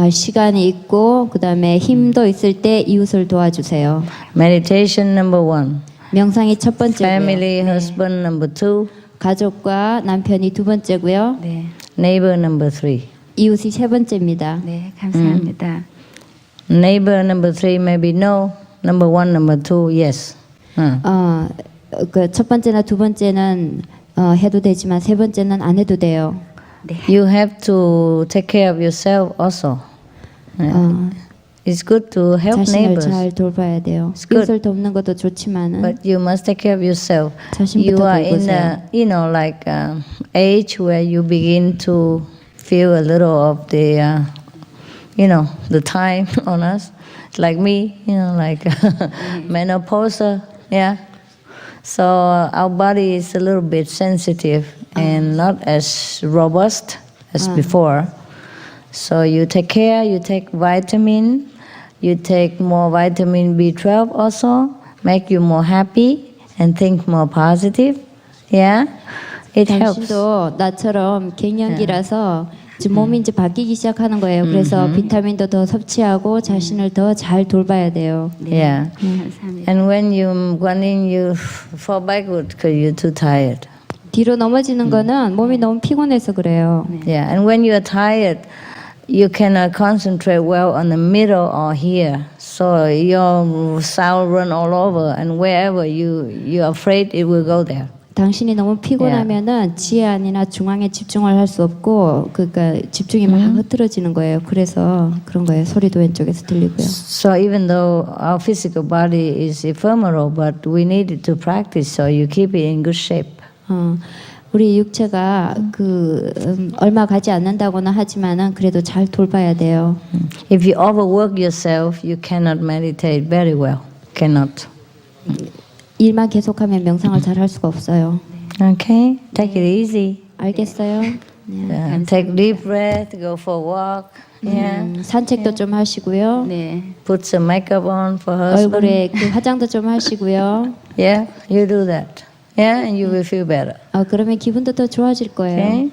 시간이 있고 그다음에 힘도 있을 때 이웃을 도와주세요. Meditation number 1. 명상이 첫 번째고요. Family, husband number 2. 가족과 남편이 두 번째고요. 네. Neighbor number 3. 이웃이 세 번째입니다. 네, 감사합니다. Neighbor number 3 maybe no. Number 1, number 2, yes. 그 첫 번째나 두 번째는 해도 되지만 세 번째는 안 해도 돼요. You have to take care of yourself also. It's good to help 자신을 neighbors. 잘 돌봐야 돼요. It's good. 이웃을 돕는 것도 좋지만은 But you must take care of yourself. 자신부터 You are in 돌보세요. a, like age where you begin to feel a little of the, the time on us. Like me, like menopause, yeah. So our body is a little bit sensitive and not as robust as before. So you take care, you take vitamin, you take more vitamin B12 also, make you more happy and think more positive. Yeah, it helps. 당신도 나처럼 갱년기라서 지금 몸이 이제 바뀌기 시작하는 거예요. 그래서 비타민도 더 섭취하고 자신을 더 잘 돌봐야 돼요. Yeah. 감사합니다. And when you fall backward because you're too tired. 뒤로 넘어지는 거는 몸이 너무 피곤해서 그래요. Yeah. And when you are tired, you cannot concentrate well on the middle or here. So your sound run all over, and wherever you're afraid it will go there. 당신이 너무 피곤하면은 지혜 안이나 중앙에 집중을 할 수 없고 그러니까 집중이 막 흐트러지는 거예요. 그래서 그런 거예요. 소리도 왼쪽에서 들리고요. So even though our physical body is ephemeral, but we need to practice so you keep it in good shape. 우리 육체가 얼마 가지 않는다고는 하지만은 그래도 잘 돌봐야 돼요. If you overwork yourself, you cannot meditate very well. Cannot. 일만 계속하면 명상을 잘 할 수가 없어요. Okay, take it easy. 알겠어요? Take deep breath, go for a walk. Yeah. 산책도 좀 하시고요. 네. Put some makeup on for husband. 얼굴에 화장도 좀 하시고요. Yeah, you do that. Yeah, and you will feel better. 그러면 기분도 더 좋아질 거예요. Okay?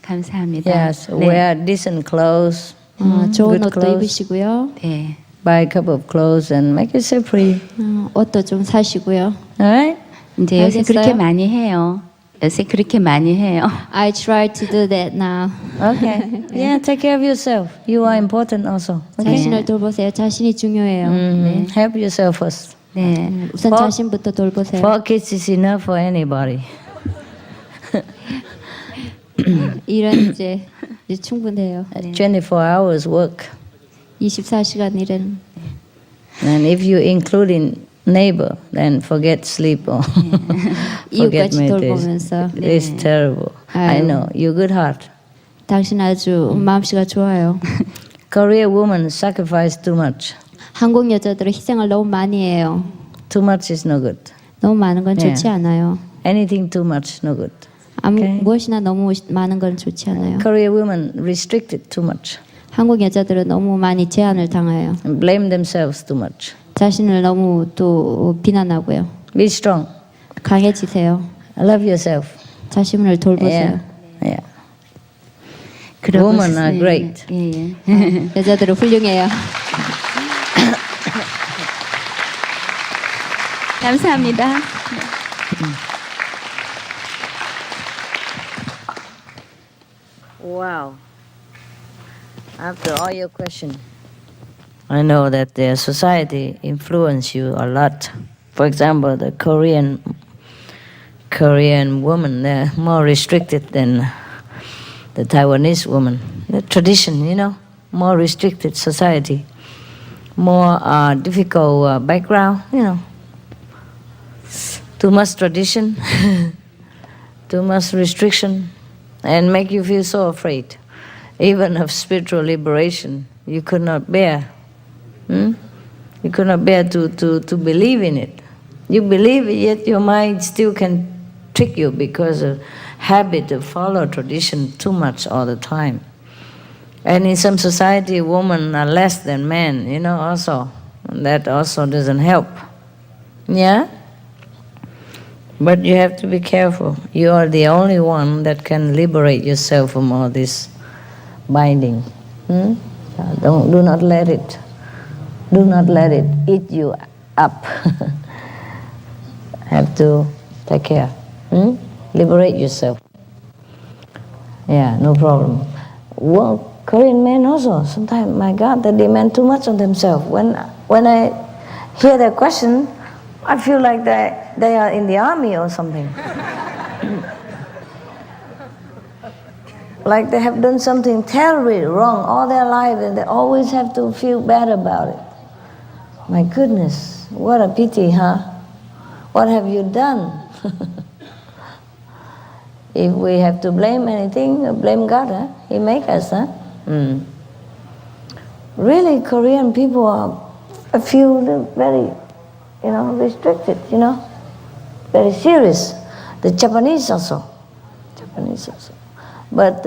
감사합니다. Yes, wear decent clothes. 좋은 good 옷도 clothes. 입으시고요. 네. Buy a couple of clothes and make yourself pretty. 옷도 좀 사시고요. Alright? 이제 요새 알겠어요? 그렇게 많이 해요. 요새 그렇게 많이 해요. I try to do that now. Okay. Yeah, take care of yourself. You are important also. Okay? 자신을 돌보세요. 자신이 중요해요. Help yourself first. 네. 우선 자신부터 돌보세요. 4 kids is enough for anybody. 일은 이제 충분해요. 24 hours work. 24시간 일은. And if you include in neighbor, then forget sleep or forget 이웃까지 meditation. 돌보면서. It's terrible. I know. You're good heart. 당신 아주 마음씨가 좋아요. Korean women sacrifice too much. 한국 여자들은 희생을 너무 많이 해요. Too much is no good. 너무 많은 건 좋지 않아요. Anything too much, no good. 무엇이나 너무 많은 건 좋지 않아요. Korean women restricted too much. 한국 여자들은 너무 많이 제한을 당해요. And blame themselves too much. 자신을 너무 또 비난하고요. Be strong. 강해지세요. Love yourself. 자신을 돌보세요. Yeah. Women are great. 예, 예. 여자들은 훌륭해요. 감사합니다. Wow. After all your questions, I know that the society influence you a lot. For example, the Korean women, they're more restricted than the Taiwanese woman. The tradition, more restricted society, more difficult background, too much tradition, too much restriction, and make you feel so afraid. Even of spiritual liberation, you could not bear. You could not bear to believe in it. You believe it, yet your mind still can trick you because of habit to follow tradition too much all the time. And in some society, women are less than men, also. And that also doesn't help. Yeah? But you have to be careful. You are the only one that can liberate yourself from all this binding. Do not let it eat you up. Have to take care. Liberate yourself. Yeah, no problem. Well, Korean men also, sometimes, my God, they demand too much on themselves. When I hear their question, I feel like they are in the army or something. Like they have done something terribly wrong all their life and they always have to feel bad about it. My goodness, what a pity, huh? What have you done? If we have to blame anything, blame God, huh? He made us, huh? Really, Korean people I feel very, restricted, very serious. The Japanese also. But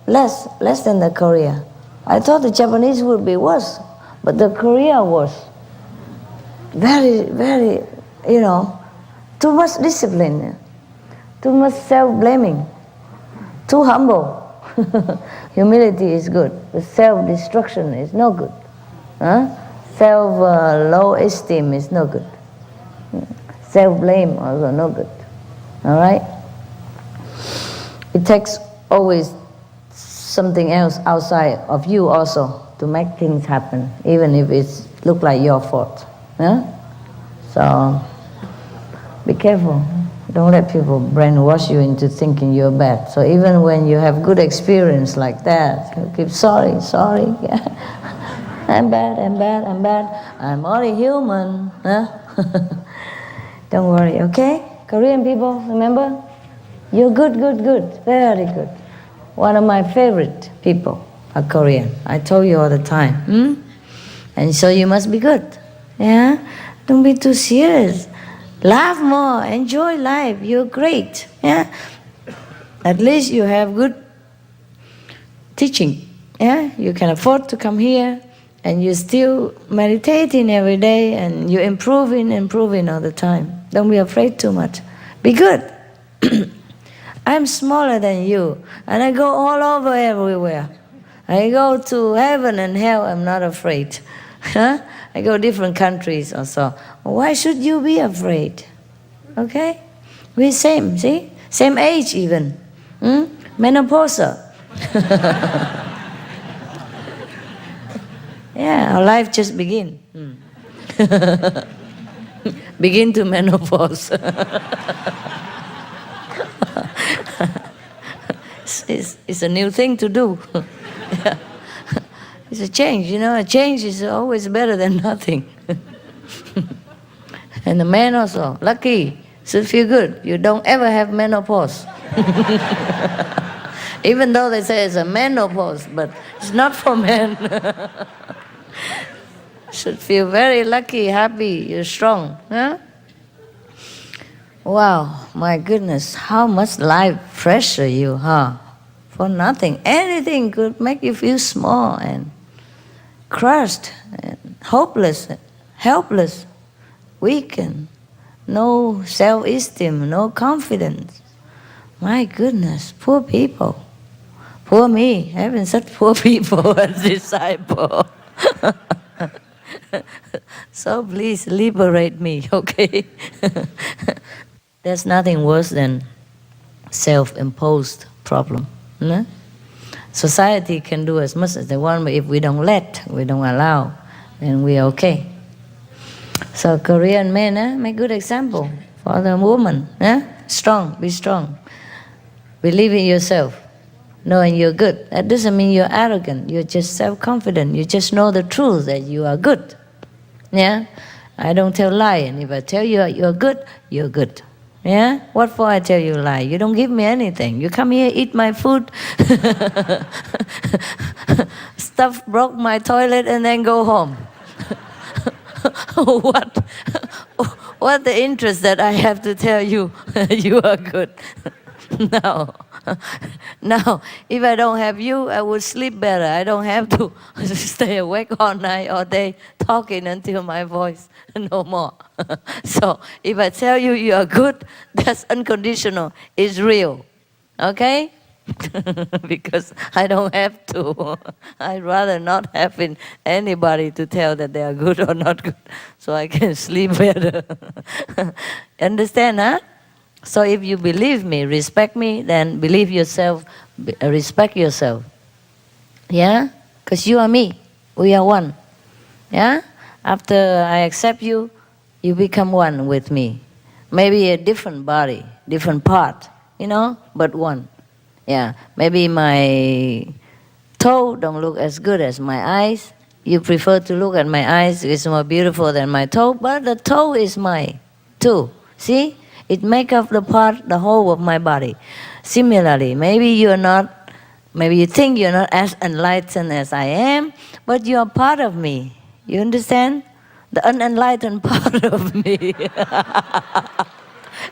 less than the Korea. I thought the Japanese would be worse, but the Korea was very, very, too much discipline, too much self-blaming, too humble. Humility is good, but self-destruction is no good. Low esteem is no good. Self-blame also no good. All right? It takes always something else outside of you also to make things happen, even if it looks like your fault. So be careful. Don't let people brainwash you into thinking you're bad. So even when you have good experience like that, you keep sorry. I'm bad. I'm only human. Don't worry, okay? Korean people, remember? You're good, very good. One of my favorite people are Korean. I told you all the time. And so you must be good. Yeah? Don't be too serious. Laugh more, enjoy life. You're great. Yeah? At least you have good teaching. Yeah? You can afford to come here and you're still meditating every day and you're improving all the time. Don't be afraid too much. Be good. I'm smaller than you, and I go all over everywhere. I go to heaven and hell, I'm not afraid. I go different countries also. Why should you be afraid? Okay? We're same, see? Same age even. Menopause. Yeah, our life just begin. Begin to menopause. It's a new thing to do. It's a change, a change is always better than nothing. And the man also, lucky, should feel good. You don't ever have menopause. Even though they say it's a menopause, but it's not for men. Should feel very lucky, happy, you're strong. Huh? Wow, my goodness, how much life pressure you, huh? For nothing. Anything could make you feel small and crushed and hopeless, helpless, weak, and no self-esteem, no confidence. My goodness, poor people. Poor me, having such poor people as disciple. So please liberate me, okay? There's nothing worse than self-imposed problem. No? Society can do as much as they want, but if we don't allow, then we're okay. So Korean men, make good example for the woman. Strong, be strong. Believe in yourself, knowing you're good. That doesn't mean you're arrogant. You're just self-confident. You just know the truth that you are good. Yeah? I don't tell lie, and if I tell you you're good, you're good. Yeah? What for I tell you a lie? You don't give me anything. You come here, eat my food, stuff broke my toilet, and then go home. What the interest that I have to tell you you are good? No. Now, if I don't have you, I would sleep better. I don't have to stay awake all night, all day, talking until my voice no more. So, if I tell you you are good, that's unconditional. It's real. Okay? because I don't have to. I'd rather not have anybody to tell that they are good or not good, so I can sleep better. Understand, huh? So if you believe me, respect me, then believe yourself, respect yourself. Yeah? Because you are me. We are one. Yeah? After I accept you, you become one with me. Maybe a different body, different part, but one. Yeah. Maybe my toe don't look as good as my eyes. You prefer to look at my eyes, it's more beautiful than my toe, but the toe is mine too. See? It makes up the whole of my body. Similarly, maybe you think you're not as enlightened as I am, but you are part of me. You understand? The unenlightened part of me.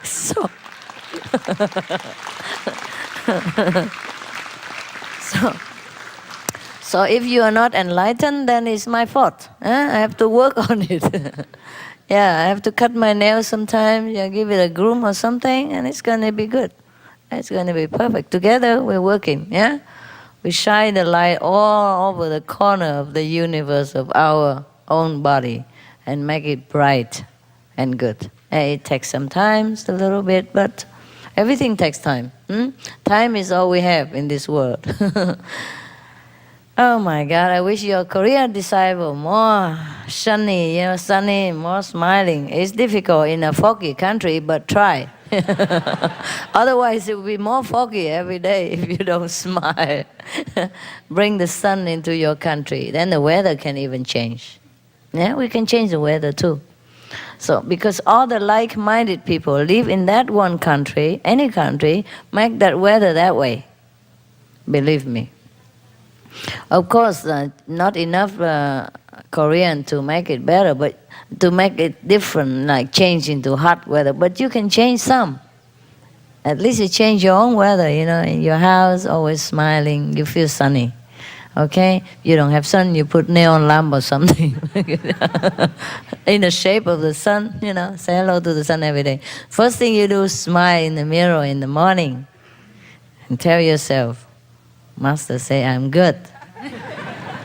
So, so if you are not enlightened, then it's my fault. I have to work on it. Yeah, I have to cut my nails sometimes, give it a groom or something, and it's going to be good. It's going to be perfect. Together, we're working, yeah? We shine the light all over the corner of the universe of our own body and make it bright and good. And it takes some time, a little bit, but everything takes time. Time is all we have in this world. Oh my God, I wish your Korean disciple more sunny, sunny, more smiling. It's difficult in a foggy country, but try. Otherwise, it will be more foggy every day if you don't smile. Bring the sun into your country, then the weather can even change. Yeah, we can change the weather too. So, because all the like-minded people live in that one country, any country, make that weather that way. Believe me. Of course, not enough Korean to make it better, but to make it different, like change into hot weather. But you can change some. At least you change your own weather, in your house, always smiling, you feel sunny. Okay? You don't have sun, you put neon lamp or something. In the shape of the sun, say hello to the sun every day. First thing you do is smile in the mirror in the morning and tell yourself, Master say I'm good.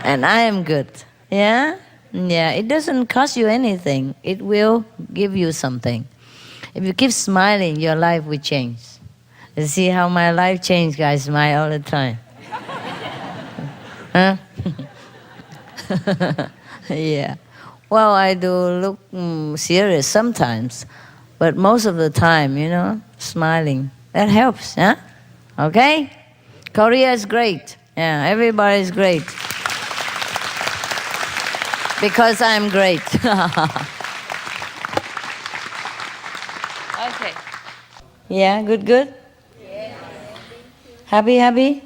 And I am good. Yeah? Yeah, it doesn't cost you anything. It will give you something. If you keep smiling, your life will change. You see how my life changed, guys? Smile all the time. Huh? Yeah. Well, I do look serious sometimes, but most of the time, smiling. That helps, huh? Okay? Korea is great. Yeah, everybody is great. Because I'm great. Okay. Yeah, good? Happy?